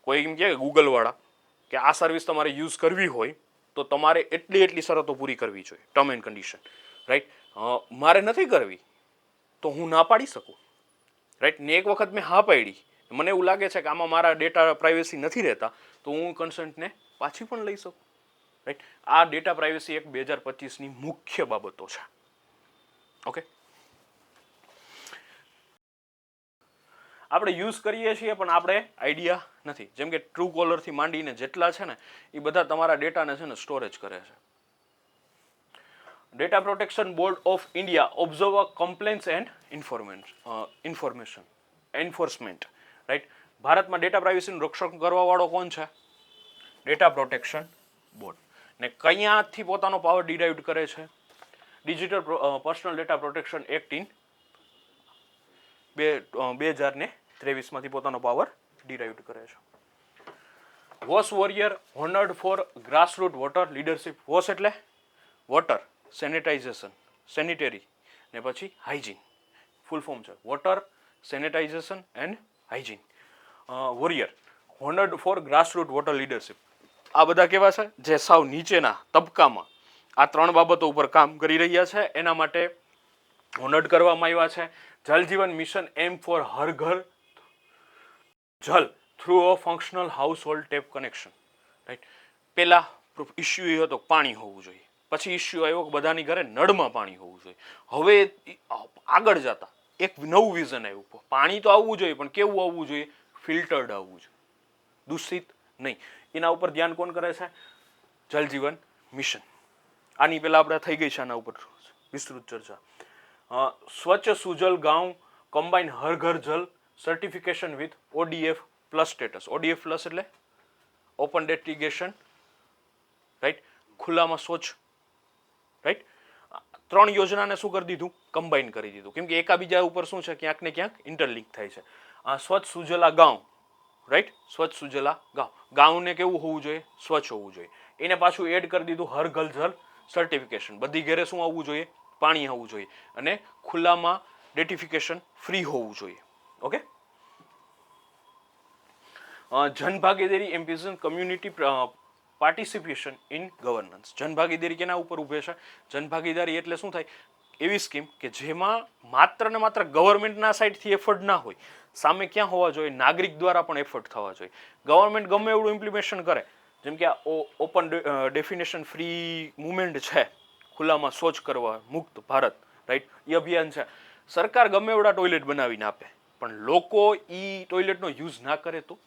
કોઈ એમ કહે ગૂગલવાળા કે આ સર્વિસ તમારે યુઝ કરવી હોય તો તમારે એટલી શરતો પૂરી કરવી જોઈએ, ટર્મ એન્ડ કન્ડિશન. રાઈટ, મારે નથી કરવી તો હું ના પાડી શકું. રાઈટ, ને એક વખત મેં હા પાડી, મને એવું લાગે છે કે આમાં મારા ડેટા પ્રાઇવસી નથી રહેતા તો હું કન્સેન્ટને પાછી પણ લઈ શકું. રાઈટ, આ ડેટા પ્રાઇવસી એક 2025ની મુખ્ય બાબતો છે. ઓકે, આપણે યુઝ કરીએ છીએ પણ આપણે આઈડિયા નથી. જેમ કે ટ્રુ કોલરથી માંડીને જેટલા છે ને એ બધા તમારા ડેટાને છે ને સ્ટોરેજ કરે છે. Data protection board of India observe compliance and enforcement. Right, ભારતમાં ડેટા પ્રાઇવસીનું રક્ષણ કરવા વાળો કોણ છે? Data protection board. ને કયાંથી પોતાનો પાવર ડિરાઇવ્ડ કરે છે? Digital personal data protection act in 2023માંથી પોતાનો પાવર ડિરાઇવ્ડ કરે છે. વોસ warrior honoured for grassroot water leadership. વોસ એટલે વોટર, સેનિટાઇઝેશન, સેનિટરી ને પછી હાઇજીન. ફૂલ ફોર્મ છે water, sanitization and hygiene. Warrior honoured for grassroot water leadership. આ બધા કેવા છે? જે સાવ નીચેના તબક્કામાં આ ત્રણ બાબતો ઉપર કામ કરી રહ્યા છે. એના માટે હોનર્ડ કરવામાં આવ્યા છે. જલ Jeevan mission M for Har Ghar Jal through a functional household tap connection. Right, પહેલા ઇસ્યુ એ હતો પાણી હોવું જોઈએ, પછી ઇસ્યુ આવ્યો કે બધાની ઘરે નળમાં પાણી હોવું જોઈએ. હવે આગળ જતા એક નવું વિઝન આવ્યું, પાણી તો આવવું જોઈએ પણ કેવું આવવું જોઈએ? ફિલ્ટર્ડ આવવું જોઈએ, દૂષિત નહીં. એના ઉપર ધ્યાન કોણ કરે છે? જલ જીવન મિશન. આની પહેલા આપણે થઈ ગઈ છે આના ઉપર વિસ્તૃત ચર્ચા. સ્વચ્છ સુજલ ગાંવ combine Har Ghar Jal certification with ODF plus status. ODF plus એટલે ઓપન ડેટ ઇરિગેશન. રાઈટ, ખુલ્લામાં શૌચ. રાઈટ, ત્રણ યોજનાને શું કરી દીધું? કમ્બાઇન કરી દીધું. કેમ કે એકાબીજા ઉપર શું છે? ક્યાંક ને ક્યાંક ઇન્ટરલિંક થાય છે. સ્વચ્છ સુજલા ગાંવ. રાઈટ, સ્વચ્છ સુજલા ગાંવ. ગાંવને કેવું હોવું જોઈએ? સ્વચ્છ હોવું જોઈએ. એને પાછું એડ કરી દીધું હર ઘર જલ સર્ટિફિકેશન. બધી ઘરે શું આવવું જોઈએ? પાણી આવવું જોઈએ. અને ખુલ્લામાં ડેટિફિકેશન ફ્રી હોવું જોઈએ. Okay, Janbhagidari ambition community participation in governance. Janbhagidari કેના ઉપર ઉભે છે? જનભાગીદારી એટલે શું થાય? એવી સ્કીમ કે જેમાં માત્ર ને માત્ર ગવર્મેન્ટના સાઈડથી એફર્ટ ના હોય, સામે ક્યાં હોવા જોઈએ? નાગરિક દ્વારા પણ એફર્ટ થવા જોઈએ. ગવર્મેન્ટ ગમે એવડું ઇમ્પ્લિમેશન કરે, જેમ કે આ ઓપન ડેફિનેશન ફ્રી મુવમેન્ટ છે, ખુલ્લામાં શૌચ કરવા મુક્ત ભારત, રાઈટ, એ અભિયાન છે. સરકાર ગમે એવડા ટોયલેટ બનાવીને આપે પણ લોકો ઈ ટોયલેટનો યુઝ ના કરે તો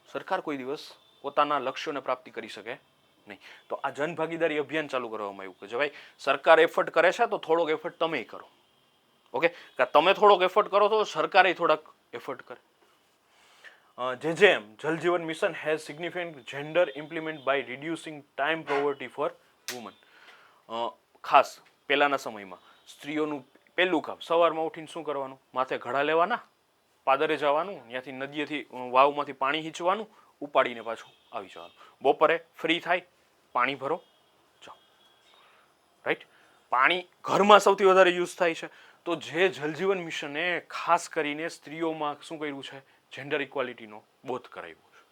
સરકાર કોઈ દિવસ પોતાના લક્ષ્યોને પ્રાપ્તિ કરી શકે નહીં. તો આ જનભાગીદારી અભિયાન ચાલુ કરવામાં આવ્યું કે ભાઈ સરકાર એફર્ટ કરે છે તો થોડોક એફર્ટ તમે કરો. ઓકે, તમે થોડોક એફર્ટ કરો તો સરકારે થોડાક એફર્ટ કરે. જેમ Jal Jeevan mission has significant gender implement by reducing time poverty for woman. ખાસ પહેલાના સમયમાં સ્ત્રીઓનું પહેલું કામ સવારમાં ઉઠીને શું કરવાનું? માથે ઘડા લેવાના, પાદરે જવાનું, ત્યાંથી નદીએથી વાવમાંથી પાણી હીંચવાનું, ઉપાડીને પાછું આવી જવાનું. બપોરે ફ્રી થાય, પાણી ભરો, જાઓ. રાઈટ, પાણી ઘરમાં સૌથી વધારે યુઝ થાય છે. તો જે જલજીવન મિશને ખાસ કરીને સ્ત્રીઓમાં શું કર્યું છે, જેન્ડર ઇક્વાલિટીનો બોધ કરાવ્યો છે.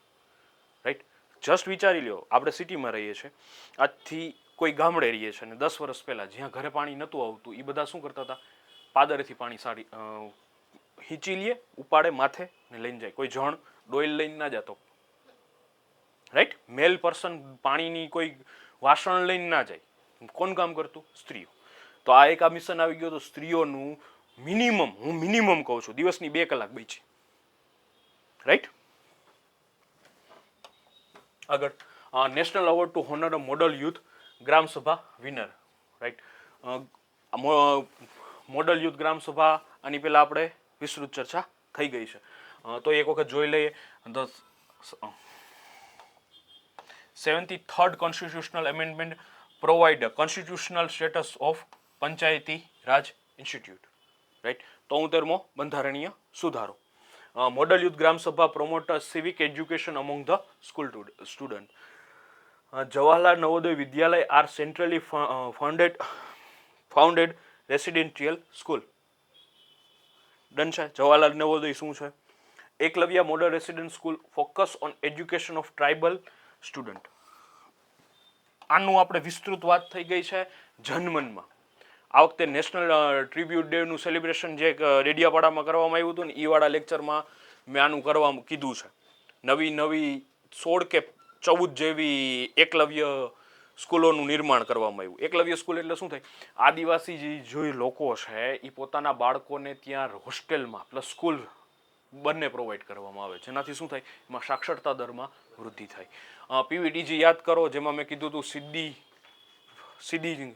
રાઈટ, જસ્ટ વિચારી લ્યો, આપણે સિટીમાં રહીએ છીએ, આજથી કોઈ ગામડે રહીએ છીએ અને 10 વર્ષ પહેલાં જ્યાં ઘરે પાણી નહોતું આવતું એ બધા શું કરતા હતા, પાદરેથી પાણી હિંચી લે, ઉપાડે માથે ને લઈને જાય. કોઈ જણ ડોઈલ લઈને ના જતો. રાઈટ, મેલ પર્સન પાણીની કોઈ વાસણ લઈને ના જાય. કોણ કામ કરતું? સ્ત્રીઓ. તો આ એક આ મિશન આવી ગયો તો સ્ત્રીઓનું મિનિમમ, હું મિનિમમ કહું છું, દિવસની 2 કલાક બચી. રાઈટ, આગળ નેશનલ એવોર્ડ ટુ હોનર અ મોડલ યુથ ગ્રામ સભા winner. Right, model youth gram સભા આની પહેલા આપણે વિસ્તૃત ચર્ચા થઈ ગઈ છે, તો એક વખત જોઈ લઈએ. The 73rd constitutional amendment provide constitutional status of panchayati raj institute. Right, 73મો બંધારણીય સુધારો. Model youth gram sabha promote civic education among the school student. Jawaharlal Navodaya Vidyalaya are centrally founded residential school. Done છે. જવાહરલાલ નવોદય શું છે? Eklavya model resident school focus on education of tribal student. આનું આપણે વિસ્તૃત વાત થઈ ગઈ છે જનમનમાં. આ વખતે નેશનલ ટ્રિબ્યુટ ડેનું સેલિબ્રેશન જે ડેડિયાપાડામાં કરવામાં આવ્યું હતું ને એ વાળા લેક્ચરમાં મેં આનું કરવામાં કીધું છે. નવી 16 કે 14 જેવી એકલવ્ય સ્કૂલોનું નિર્માણ કરવામાં આવ્યું. એકલવ્ય સ્કૂલ એટલે શું થાય? આદિવાસી જે લોકો છે એ પોતાના બાળકોને ત્યાં હોસ્ટેલમાં પ્લસ સ્કૂલ બંને પ્રોવાઈડ કરવામાં આવે, જેનાથી શું થાય? એમાં સાક્ષરતા દરમાં વૃદ્ધિ થાય. પીવીટીજી યાદ કરો, જેમાં મેં કીધું હતું સીધી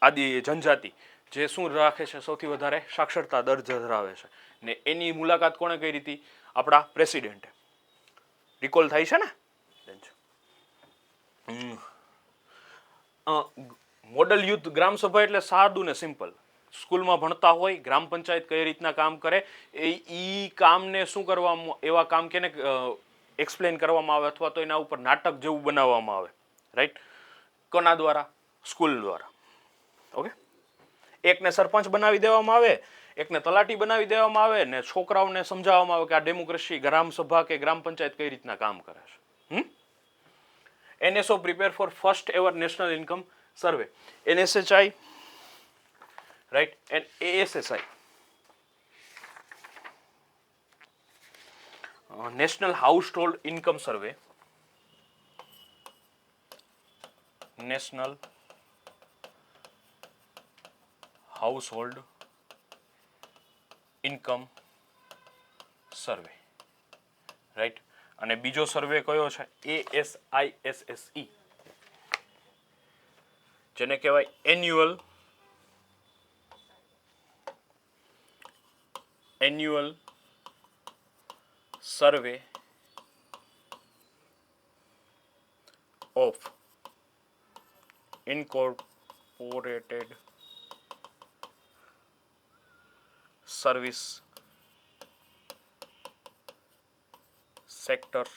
આદિ જનજાતિ જે શું રાખે છે, સૌથી વધારે સાક્ષરતા દર ધરાવે છે, ને એની મુલાકાત કોણે કરી હતી? આપણા પ્રેસિડેન્ટે. રિકોલ થાય છે ને? મોડલ યુથ ગ્રામ સભા એટલે સાદું ને સિમ્પલ. સ્કૂલમાં ભણતા હોય, ગ્રામ પંચાયત કઈ રીતના કામ કરે, એ કામને શું કરવામાં, એવા કામ કેને એક્સપ્લેન કરવામાં આવે અથવા તો એના ઉપર નાટક જેવું બનાવવામાં આવે. રાઈટ, કોના દ્વારા? સ્કૂલ દ્વારા. ઓકે, એકને સરપંચ બનાવી દેવામાં આવે, એકને તલાટી બનાવી દેવામાં આવે, ને છોકરાઓને સમજાવવામાં આવે કે આ ડેમોક્રેસી ગ્રામ સભા કે ગ્રામ પંચાયત કઈ રીતના કામ કરે છે. NSO prepare four first ever national income survey. NSHI, right, and ASSI, national household income survey. National household income survey. Right, અને બીજો સર્વે કયો છે? ASISSE, જેને કહેવાય annual survey of incorporated service sector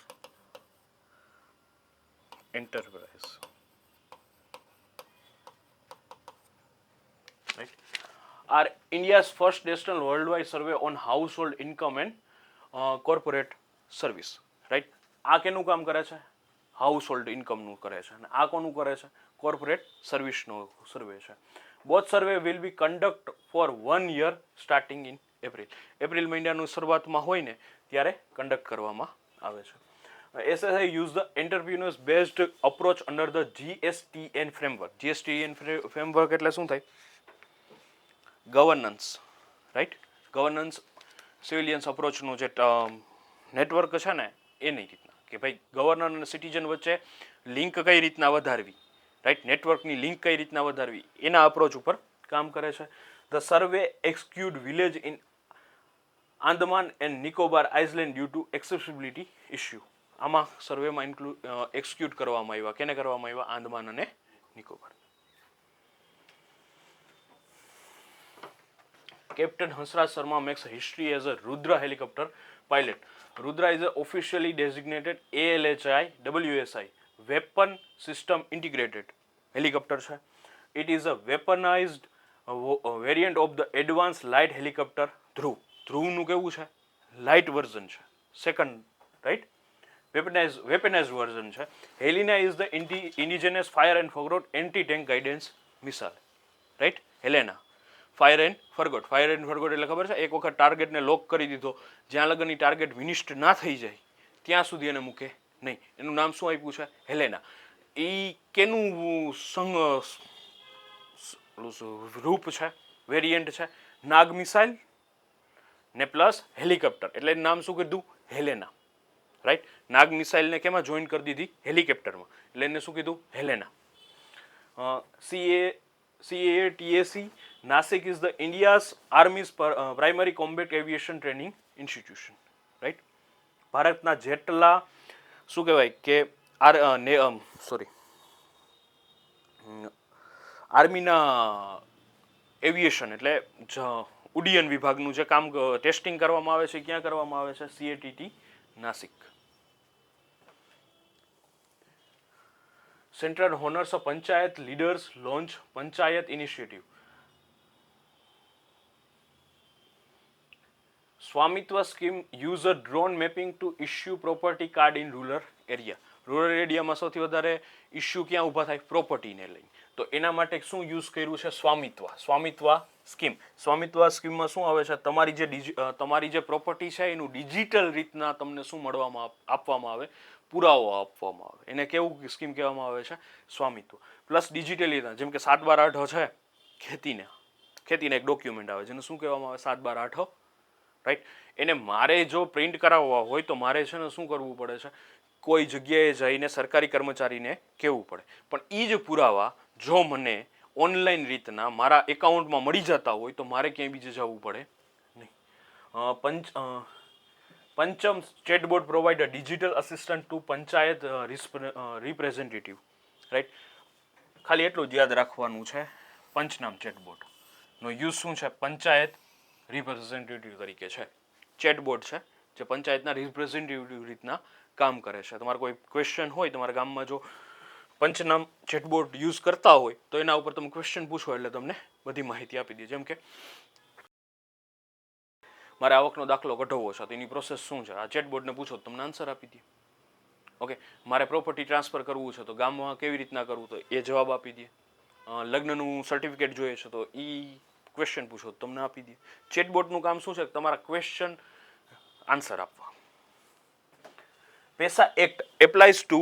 enterprise. Right? Are India's first national worldwide survey on household income and corporate service. Right? આ કેનું કામ કરે છે? હાઉસહોલ્ડ ઇન્કમનું કરે છે. અને આ કોનું કરે છે? કોર્પોરેટ સર્વિસનો સર્વે છે. Both survey will be conduct for 1 year starting in April. April મહિનાનું શરૂઆતમાં હોય ને ત્યારે કન્ડક્ટ કરવામાં આવે છે. SSI use the entrepreneurs based approach under the GSTN framework. GSTN framework એટલે શું થાય? ગવર્નન્સ. રાઈટ, ગવર્નન્સ સિવિલિયન્સ અપ્રોચનું જે નેટવર્ક છે ને એની રીતના કે ભાઈ ગવર્નર અને સિટીઝન વચ્ચે લિંક કઈ રીતના વધારવી, રાઈટ, નેટવર્કની લિંક કઈ રીતના વધારવી, એના અપ્રોચ ઉપર કામ કરે છે. The survey excluded village in Andaman and Nicobar island due to accessibility issue. આમાં સર્વેમાં એક્સક્યુટ કરવામાં આવ્યા. કેને કરવામાં આવ્યા? આંદમાન અને Nicobar. Captain Hansraj Sharma makes history as a Rudra helicopter pilot. Rudra is a officially designated ALHI WSI weapon system integrated helicopter છે. It is a weaponized variant of the advance light helicopter Dhruv. ધ્રુવનું કેવું છે? લાઇટ વર્ઝન છે, સેકન્ડ, રાઈટ? વેપનાઇઝ વર્ઝન છે. Helina is the indigenous fire and forgot anti tank guidance missile, right? Helina fire and forgot. Fire and forgot એટલે ખબર છે, એક વખત ટાર્ગેટને લોક કરી દીધો, જ્યાં લગનની ટાર્ગેટ વિનિષ્ટ ના થઈ જાય ત્યાં સુધી એને મૂકે નહીં. એનું નામ શું આપ્યું છે? હેલેના. એ કેનું રૂપ છે, વેરિયન્ટ છે? નાગ મિસાઇલ ને પ્લસ હેલિકોપ્ટર, એટલે એનું નામ શું કીધું? હેલેના, રાઈટ? નાગ મિસાઇલને કેમાં જોઈન કરી દીધી? હેલિકોપ્ટરમાં, એટલે એને શું કીધું? હેલેના. CAATAC Nashik is the India's armies primary combat aviation training institution, right? ભારતના જેટલા શું કહેવાય કે આર્મીના એવિએશન એટલે ઉડ્ડયન વિભાગનું જે કામ ટેસ્ટિંગ કરવામાં આવે છે, ક્યાં કરવામાં આવે છે? CATT Nashik. Central honours of panchayat leaders launch panchayat initiative. Svamitva scheme use a drone mapping to issue property card in rural area. Rural એરિયામાં સૌથી વધારે ઇશ્યુ ક્યાં ઊભા થાય? પ્રોપર્ટીને લઈને. તો એના માટે શું યુઝ કર્યું છે? સ્વામિત્વ સ્કીમ. સ્વામિત્વ સ્કીમમાં શું આવે છે? તમારી જે પ્રોપર્ટી છે એનું ડિજિટલ રીતના તમને શું આપવામાં આવે? પુરાવો આપવામાં આવે. એને કેવું સ્કીમ કહેવામાં આવે છે? સ્વામિત્વ. પ્લસ ડિજિટલી, જેમ કે 7/8 છે, ખેતીને એક ડોક્યુમેન્ટ આવે જેને શું કહેવામાં આવે? 7/8, રાઈટ? એને મારે જો પ્રિન્ટ કરાવવા હોય તો મારે છે ને શું કરવું પડે છે? કોઈ જગ્યાએ જઈને સરકારી કર્મચારીને કહેવું પડે. પણ એ જ પુરાવા જો મને ઓનલાઈન રીતના મારા એકાઉન્ટમાં મળી જતા હોય તો મારે ક્યાંય બીજે જવું પડે નહીં. Pancham chatbot provide digital assistant to panchayat representative, right? ખાલી એટલું જ યાદ રાખવાનું છે, પંચનામ ચેટબોટનો યુઝ શું છે? પંચાયત રિપ્રેઝેન્ટેટિવ તરીકે છે. ચેટબોટ છે જે પંચાયતના રિપ્રેઝેન્ટેટિવ રીતના કામ કરે છે. તમારે કોઈ ક્વેશ્ચન હોય, તમારા ગામમાં જો પંચનામ ચેટબોટ યુઝ કરતા હોય તો એના ઉપર તમે ક્વેશ્ચન પૂછો એટલે તમને બધી માહિતી આપી દે. જેમ કે મારે આવકનો દાખલો કઢાવવો છે તો એની પ્રોસેસ શું છે? આ ચેટબોટને પૂછો તો તમને આન્સર આપી દે. ઓકે, મારે પ્રોપર્ટી ટ્રાન્સફર કરવું છે તો ગામમાં કેવી રીતના કરવું તો એ જવાબ આપી દે. લગ્નનું સર્ટિફિકેટ જોઈએ છે તો એ ક્વેશ્ચન પૂછો તો તમને આપી દે. ચેટબોટનું કામ શું છે? તમારા ક્વેશ્ચન આન્સર આપવા. PESA act applies to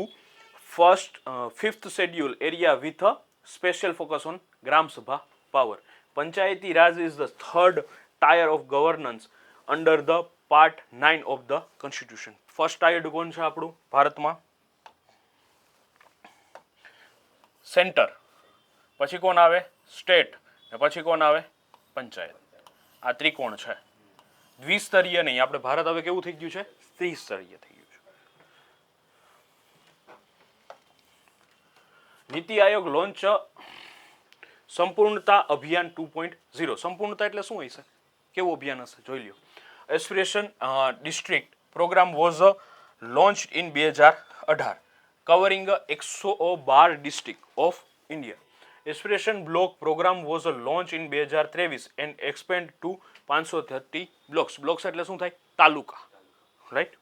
fifth schedule area with a special focus on gram sabha power. Panchayati raj is the third tier of governance under the part 9 of the constitution. First tier કોણ છે આપણું ભારતમાં? સેન્ટર. પછી કોણ આવે? સ્ટેટ. ને પછી કોણ આવે? પંચાયત. આ ત્રિકોણ છે. દ્વિસ્તરીય નહીં. આપણે ભારત હવે કેવું થઈ ગયું છે? ત્રિસ્તરીય થઈ ગયું છે. નીતિ આયોગ લોન્ચ સંપૂર્ણતા અભિયાન 2.0. સંપૂર્ણતા એટલે શું હશે? કેવું અભિયાન હશે? જોઈ લ્યો. Aspiration district programme was launched in 2018 covering 112 district of India. Aspiration block program was launched in 2023 and expand to 530 blocks. Blocks એટલે શું થાય? તાલુકા, રાઈટ?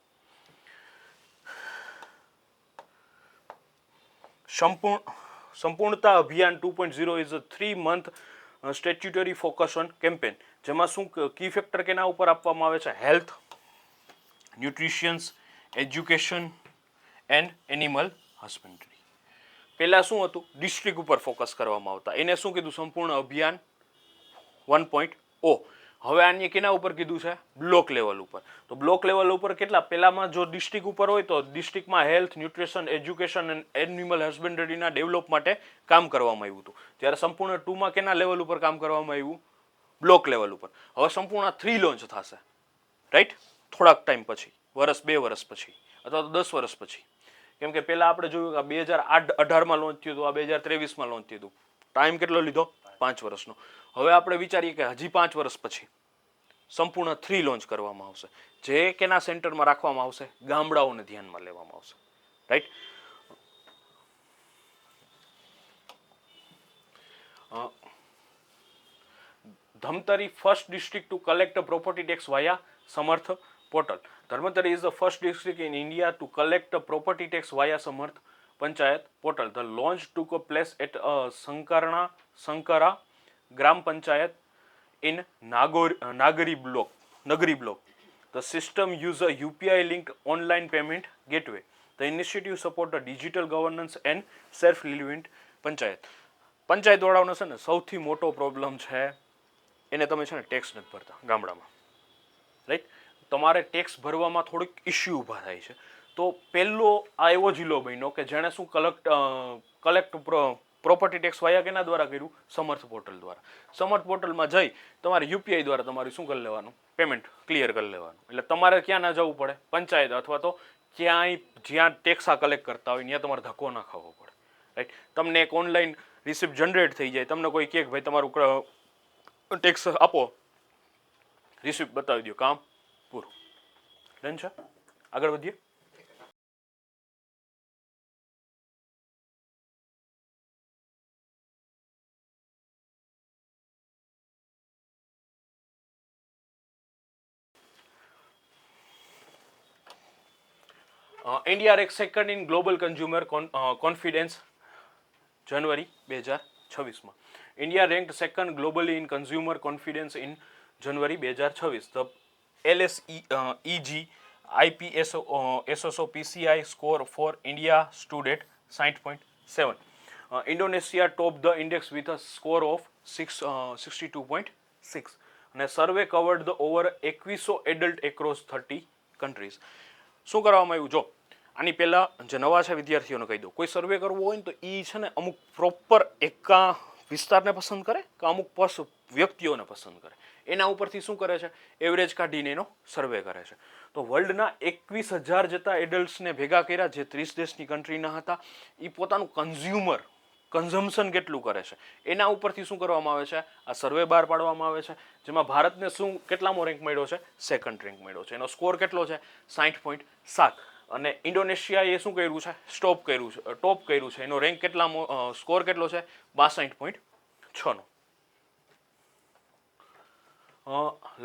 સંપૂર્ણતા અભિયાન 2.0 is a 3-month statutory focus on campaign. જેમાં શું કી ફેક્ટર કેના ઉપર આપવામાં આવે છે? Health, nutritions, education and animal husbandry. પહેલા શું હતું? ડિસ્ટ્રિક્ટ ઉપર ફોકસ કરવામાં આવતા. એને શું કીધું? સંપૂર્ણ અભિયાન 1.0. હવે આને કેના ઉપર કીધું છે? બ્લોક લેવલ ઉપર. તો બ્લોક લેવલ ઉપર કેટલા? પહેલામાં જો ડિસ્ટ્રિક્ટ ઉપર હોય તો ડિસ્ટ્રિક્ટમાં health, nutrition, education and animal હસબન્ડરીના ડેવલપ માટે કામ કરવામાં આવ્યું હતું. જ્યારે સંપૂર્ણ 2માં કેના લેવલ ઉપર કામ કરવામાં આવ્યું? બ્લોક લેવલ ઉપર. હવે સંપૂર્ણ 3 લોન્ચ થશે, રાઈટ? થોડાક ટાઈમ પછી, વર્ષ 2 વર્ષ પછી અથવા તો 10 વર્ષ પછી. કેમ કે પહેલા આપણે જોયું કે 2018માં લોન્ચ થયું હતું, આ 2023માં લોન્ચ થયું હતું. ટાઈમ કેટલો લીધો? 5 વર્ષનો. હવે આપણે વિચારીએ કે હજી 5 વર્ષ પછી સંપૂર્ણ 3 લોન્ચ કરવામાં આવશે. જે કેના સેન્ટરમાં રાખવામાં આવશે? ગામડાઓને ધ્યાનમાં લેવામાં આવશે, right? Dhamtari first district to collect a property tax via Samarth portal. Dharmantari is the first district in India to collect a property tax via Samarth Panchayat portal. The launch took place at Sankara Gram Panchayat in Nagari block. The system uses a UPI-linked online payment gateway. The initiative supports the digital governance and self-reliant panchayat. Panchayat વાળાઓનો છે ને સૌથી મોટો પ્રોબ્લેમ છે એને તમે છે ને ટેક્સ નથી ભરતા ગામડામાં, રાઈટ? તમારે ટેક્સ ભરવામાં થોડીક ઇસ્યુ ઊભા થાય છે. તો પહેલો આ એવો જિલ્લો બન્યો કે જેણે શું કલેક્ટ પ્રોપર્ટી ટેક્સ વાયા કેના દ્વારા કર્યું? સમર્થ પોર્ટલ દ્વારા. સમર્થ પોર્ટલમાં જઈ તમારે યુપીઆઈ દ્વારા તમારે શું કરી લેવાનું? પેમેન્ટ ક્લિયર કરી લેવાનું. એટલે તમારે ક્યાં ના જવું પડે? પંચાયત અથવા તો ક્યાંય જ્યાં ટેક્સ આ કલેક્ટ કરતા હોય ત્યાં તમારે ધક્કો ના ખાવો પડે, રાઈટ? તમને એક ઓનલાઈન રિસિપ્ટ જનરેટ થઈ જાય. તમને કોઈ કહે કે ભાઈ તમારું ટેક્સ આપો, રિસિપ્ટ બતાવી દો, કામ પૂરું. ડન છે? આગળ વધીએ. India ranks second in global consumer confidence January 2026 માં. India ranked second globally in consumer confidence in January 2026. The LSEG IPSO PCI score for India stood at 60.7. Indonesia topped the index with a score of 62.6. And a survey covered the over 2100 adult across 30 countries. શું કરવામાં આવ્યું? જો આની પહેલાં જે નવા છે વિદ્યાર્થીઓને કહી દઉં, કોઈ સર્વે કરવો હોય ને તો એ છે ને અમુક પ્રોપર એકા વિસ્તારને પસંદ કરે કે અમુક વ્યક્તિઓને પસંદ કરે, એના ઉપરથી શું કરે છે? એવરેજ કાઢીને એનો સર્વે કરે છે. તો વર્લ્ડના 21,000 જેટલા એડલ્ટ્સને ભેગા કર્યા જે 30 દેશની કન્ટ્રીના હતા. એ પોતાનું કન્ઝમ્પશન કેટલું કરે છે એના ઉપરથી શું કરવામાં આવે છે? આ સર્વે બહાર પાડવામાં આવે છે, જેમાં ભારતને શું કેટલામો રેન્ક મળ્યો છે? સેકન્ડ રેન્ક મળ્યો છે. એનો સ્કોર કેટલો છે? 60.7. અને ઇન્ડોનેશિયાએ શું કર્યું છે? ટોપ કર્યું છે. એનો રેન્ક કેટલામો, સ્કોર કેટલો છે? 62.6 નો.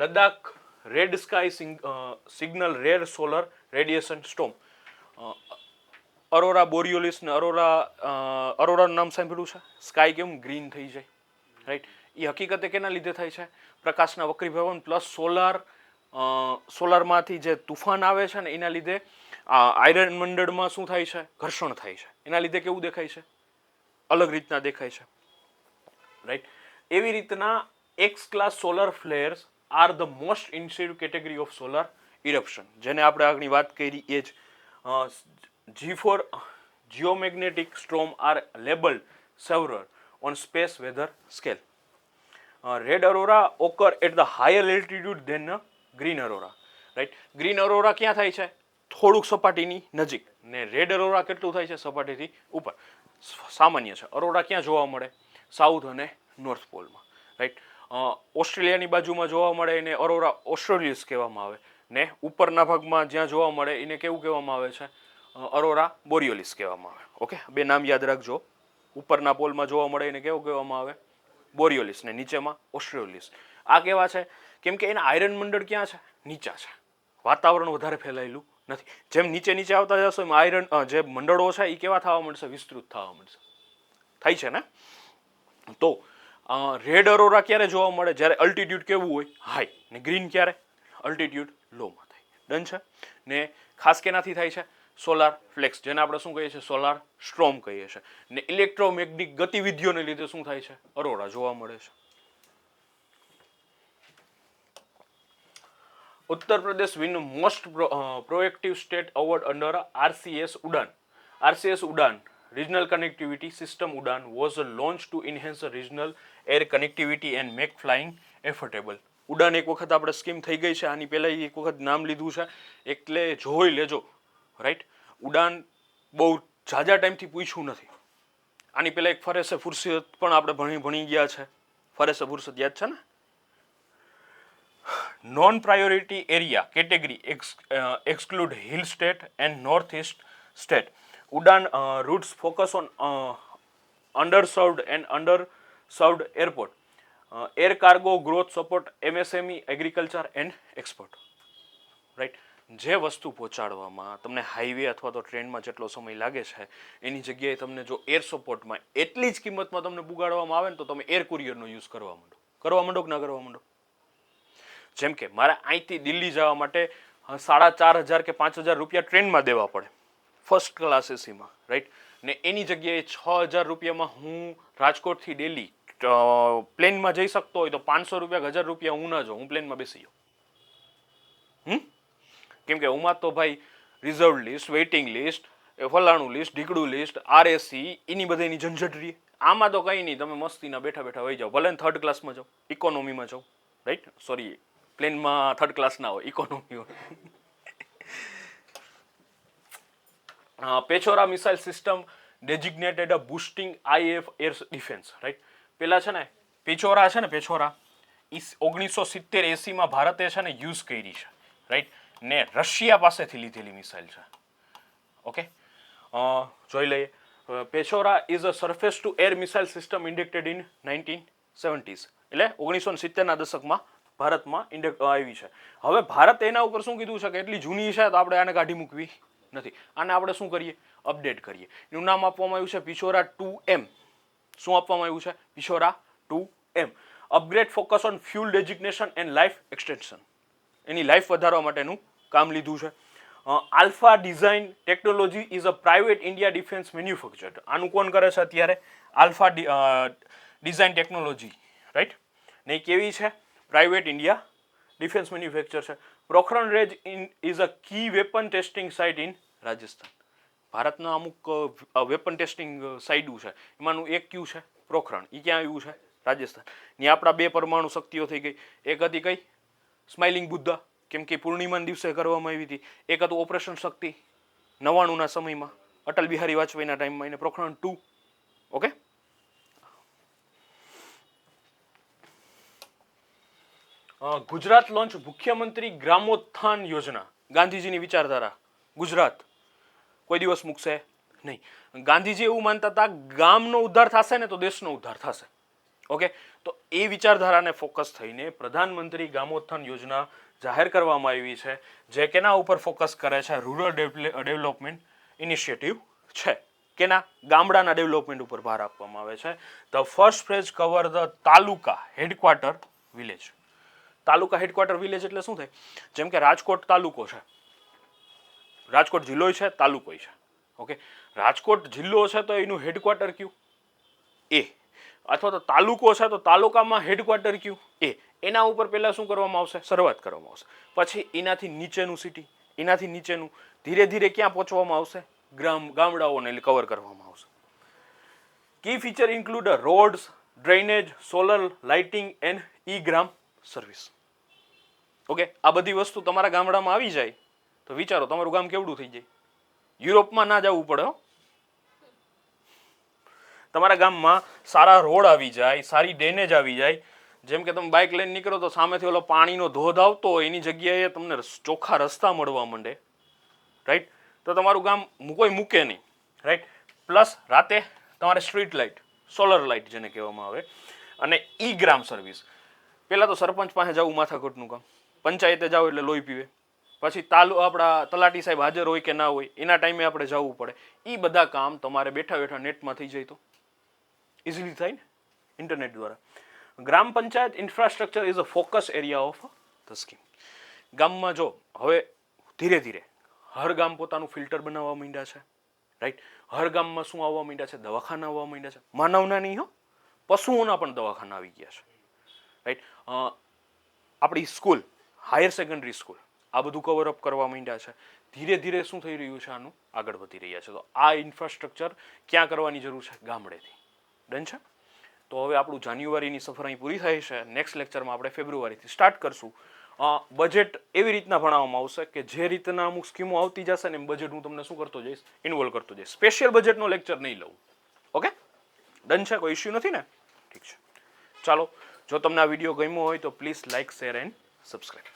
Ladakh red sky signal rare solar radiation storm. Aurora borealis ને અરોરાનું નામ સાંભળ્યું છે? સ્કાય કેમ ગ્રીન થઈ જાય, રાઈટ? એ હકીકતે કેના લીધે થાય છે? પ્રકાશના વક્રીભવન પ્લસ સોલારમાંથી જે તુફાન આવે છે ને એના લીધે આયરન મંડળમાં શું થાય છે? ઘર્ષણ થાય છે. એના લીધે કેવું દેખાય છે? અલગ રીતના દેખાય છે, રાઈટ? એવી રીતના X class solar flares are the most intensive category of solar eruption, જેને આપણે આગળની વાત કરી એ જ. G4 geomagnetic storm are labeled several on space weather scale. Red aurora occur at the higher altitude than green aurora, right? Green aurora ક્યાં થાય છે? થોડુંક સપાટીની નજીક. ને રેડ અરોરા કેટલું થાય છે? સપાટીથી ઉપર. સામાન્ય છે. અરોરા ક્યાં જોવા મળે? સાઉથ અને નોર્થ પોલમાં, રાઈટ? ઓસ્ટ્રેલિયાની બાજુમાં જોવા મળે એને અરોરા ઓસ્ટ્રેલિયસ કહેવામાં આવે, ને ઉપરના ભાગમાં જ્યાં જોવા મળે એને કેવું કહેવામાં આવે છે? અરોરા બોરિયોલિસ કહેવામાં આવે. ઓકે, બે નામ યાદ રાખજો. ઉપરના પોલમાં જોવા મળે એને કેવું કહેવામાં આવે? બોરિયોલિસ, ને નીચેમાં ઓસ્ટ્રેલિયસ. આ કેવા છે? કેમ કે એના આયરન મંડળ ક્યાં છે? નીચા છે. વાતાવરણ વધારે ફેલાયેલું નથી. જેમ નીચે આવતા જશો એમ આયરન જે મંડળો છે એ કેવા થવા મળશે? વિસ્તૃત થવા મળશે. થાય છે ને? તો રેડ અરોરા ક્યારે જોવા મળે? જ્યારે અલ્ટિટ્યુડ કેવું હોય? હાઈ. ને ગ્રીન ક્યારે? અલ્ટિટ્યુડ લોમાં થાય. ડન છે? ને ખાસ કેનાથી થાય છે? સોલાર ફ્લેક્સ, જેને આપણે શું કહીએ છીએ? સોલાર સ્ટ્રોમ કહીએ છીએ. ને ઇલેક્ટ્રોમેગ્નેટિક ગતિવિધિઓને લીધે શું થાય છે? અરોરા જોવા મળે છે. Uttar Pradesh win most proactive state award under RCS ઉડાન. RCS ઉડાન Regional Connectivity System Udan was launched to enhance regional air connectivity and make flying affordable. ઉડાન એક વખત આપણે સ્કીમ થઈ ગઈ છે, આની પહેલા એક વખત નામ લીધું છે, એટલે જોઈ લેજો, રાઈટ? ઉડાન બહુ ઝાઝા ટાઈમથી પૂછ્યું નથી. આની પહેલા એક ફરેસે ફુરસત પણ આપણે ભણી ગયા છે. ફરેસે ફુરસત યાદ છે ને? Non priority area category exclude hill state and northeast state. Udan routes focus on underserved airport. Air cargo growth support MSME agriculture and export, right. જે વસ્તુ પહોંચાડવામાં તમને હાઈવે અથવા તો ટ્રેનમાં જેટલો સમય લાગે છે એની જગ્યાએ તમને જો એર સપોર્ટમાં એટલી જ કિંમતમાં તમને પુગાડવામાં આવે ને તો તમે એર કુરિયરનો યુઝ કરવા માંડો કે ના કરવા માંડો. જેમ કે મારે અહીંથી દિલ્હી જવા માટે 4,500 કે 5,000 રૂપિયા ટ્રેનમાં દેવા પડે ફર્સ્ટ ક્લાસ એસીમાં, રાઈટ. ને એની જગ્યાએ 6,000 રૂપિયામાં હું રાજકોટથી દિલ્હી પ્લેનમાં જઈ શકતો હોય તો 500 રૂપિયા 1,000 રૂપિયા હું ના જાઉં, હું પ્લેનમાં બેસી જાઉં. કેમ કે ઉમાં તો ભાઈ રિઝર્વ લિસ્ટ, વેઇટિંગ લિસ્ટ, ફલાણું લિસ્ટ, ઢીકડું લિસ્ટ, RSC એની બધાની ઝંઝટ રહી. આમાં તો કંઈ નહીં, તમે મસ્તીના બેઠા બેઠા વહી જાઓ, ભલે થર્ડ ક્લાસમાં જાઓ, ઇકોનોમીમાં જાઓ, રાઈટ. સોરી, પ્લેનમાં થર્ડ ક્લાસ ના હોય, ઇકોનોમી હોય. Pechora missile system designated boosting IAF air defence, right. પેલા છે ને પેચોરા 1970-80માં ભારતે છે ને યુઝ કરી છે, રાઈટ. ને રશિયા પાસેથી લીધેલી મિસાઇલ છે. ઓકે, જોઈ લઈએ. Pechora is a surface to air missile system inducted in 1970s, એટલે 1970ના દશકમાં ભારતમાં આવી છે. હવે ભારત એના ઉપર શું કીધું છે કે એટલી જૂની છે તો આપણે આને કાઢી મૂકવી નથી, આને આપણે શું કરીએ, અપડેટ કરીએ. એનું નામ આપવામાં આવ્યું છે પિચોરા 2M. શું આપવામાં આવ્યું છે? Pechora 2M. Upgrade focus on fuel designation and life extension. એની લાઈફ વધારવા માટેનું કામ લીધું છે. Alpha design technology is a private India defence manufacture. આનું કોણ કરે છે અત્યારે? Alpha design technology, right. ને કેવી છે? પ્રાઇવેટ ઇન્ડિયા ડિફેન્સ મેન્યુફેક્ચર છે. Pokhran range is a key weapon testing site in Rajasthan. ભારતના અમુક વેપન ટેસ્ટિંગ સાઇટો છે, એમાંનું એક કયું છે? પોખરણ. એ ક્યાં આવ્યું છે? રાજસ્થાન. ત્યાં આપણા 2 પરમાણુ શક્તિઓ થઈ ગઈ. એક હતી કઈ? સ્માઇલિંગ બુદ્ધા, કેમ કે પૂર્ણિમાના દિવસે કરવામાં આવી હતી. એક હતું ઓપરેશન શક્તિ 99ના સમયમાં, અટલ બિહારી વાજપેયીના ટાઈમમાં, એને પોખરણ 2. ઓકે. ગુજરાત લોન્ચ મુખ્યમંત્રી ગ્રામોત્થાન યોજના. ગાંધીજીની વિચારધારા. ગુજરાત કોઈ દિવસ મૂકશે નહીં. ગાંધીજી એવું માનતા હતા ગામનો ઉદ્ધાર થશે ને તો દેશનો ઉદ્ધાર થશે. ઓકે, તો એ વિચારધારાને ફોકસ થઈને પ્રધાનમંત્રી ગ્રામોત્થાન યોજના જાહેર કરવામાં આવી છે, જે કેના ઉપર ફોકસ કરે છે? રૂરલ ડેવલપમેન્ટ ઇનિશિયેટિવ છે. કેના? ગામડાના ડેવલપમેન્ટ ઉપર ભાર આપવામાં આવે છે. The first phase cover the taluka headquarter village. Taluka headquarter village એટલે શું થાય? જેમ કે રાજકોટ તાલુકો છે, રાજકોટ જિલ્લો છે, તાલુકો છે. ઓકે, રાજકોટ જિલ્લો છે તો એનું હેડક્વાર્ટર કયું? એ. અથવા તો તાલુકો છે તો તાલુકામાં હેડક્વાર્ટર કયું? એ. એના ઉપર પહેલા શું કરવામાં આવશે? શરૂઆત કરવામાં આવશે. પછી એનાથી નીચેનું સિટી, એનાથી નીચેનું, ધીરે ધીરે ક્યાં પહોંચવામાં આવશે? ગામડાઓને કવર કરવામાં આવશે. Key feature include roads, drainage, solar lighting and gram service. Okay, આ બધી વસ્તુ તમારા ગામડામાં આવી જાય તો વિચારો તમારું ગામ કેવડું થઈ જાય. યુરોપમાં ના જવું પડે હો. તમારા ગામમાં સારા રોડ આવી જાય, સારી ડ્રેનેજ આવી જાય. જેમ કે તમે બાઇક લઈને નીકળો તો સામેથી ઓલો પાણીનો ધોધ આવતો હોય એની જગ્યાએ તમને ચોખ્ખા રસ્તા મળવા માંડે, રાઈટ. તો તમારું ગામ કોઈ મૂકે નહીં, રાઈટ. પ્લસ રાતે તમારે સ્ટ્રીટ લાઇટ, સોલર લાઇટ જેને કહેવામાં આવે, અને ગ્રામ સર્વિસ. પહેલાં તો સરપંચ પાસે જવું માથાકૂટનું કામ, પંચાયતે જાઓ એટલે લોહી પીવે, પછી આપણા તલાટી સાહેબ હાજર હોય કે ના હોય એના ટાઈમે આપણે જવું પડે. એ બધા કામ તમારે બેઠા બેઠા નેટમાં થઈ જાય તો ઇઝીલી થાય ને, ઇન્ટરનેટ દ્વારા. Gram panchayat infrastructure is a focus area of the scheme. ગામમાં જો હવે ધીરે ધીરે હર ગામ પોતાનું ફિલ્ટર બનાવવા માંડ્યા છે, રાઈટ. હર ગામમાં શું આવવા માંડ્યા છે? દવાખાના આવવા માંડ્યા છે. માનવના નહીં હો, પશુઓના પણ દવાખાના આવી ગયા છે, રાઈટ. આપણી સ્કૂલ, હાયર સેકન્ડરી સ્કૂલ, આ બધું કવરઅપ કરવા માંડ્યા છે. ધીરે ધીરે શું થઈ રહ્યું છે? આનું આગળ વધી રહ્યા છે. તો આ ઇન્ફ્રાસ્ટ્રક્ચર ક્યાં કરવાની જરૂર છે? ગામડેથી. ડન છે. તો હવે આપણું જાન્યુઆરીની સફર અહીં પૂરી થાય છે. નેક્સ્ટ લેક્ચરમાં આપણે ફેબ્રુઆરીથી સ્ટાર્ટ કરશું. બજેટ એવી રીતના ભણાવવામાં આવશે કે જે રીતના અમુક સ્કીમો આવતી જશે ને એમ બજેટ હું તમને શું કરતો જઈશ? ઇન્વોલ્વ કરતો જઈશ. સ્પેશિયલ બજેટનો લેક્ચર નહીં લઉં. ઓકે, ડન છે? કોઈ ઇશ્યુ નથી ને? ઠીક છે, ચાલો. જો તમને આ વિડીયો ગમ્યો હોય તો please like, share and subscribe.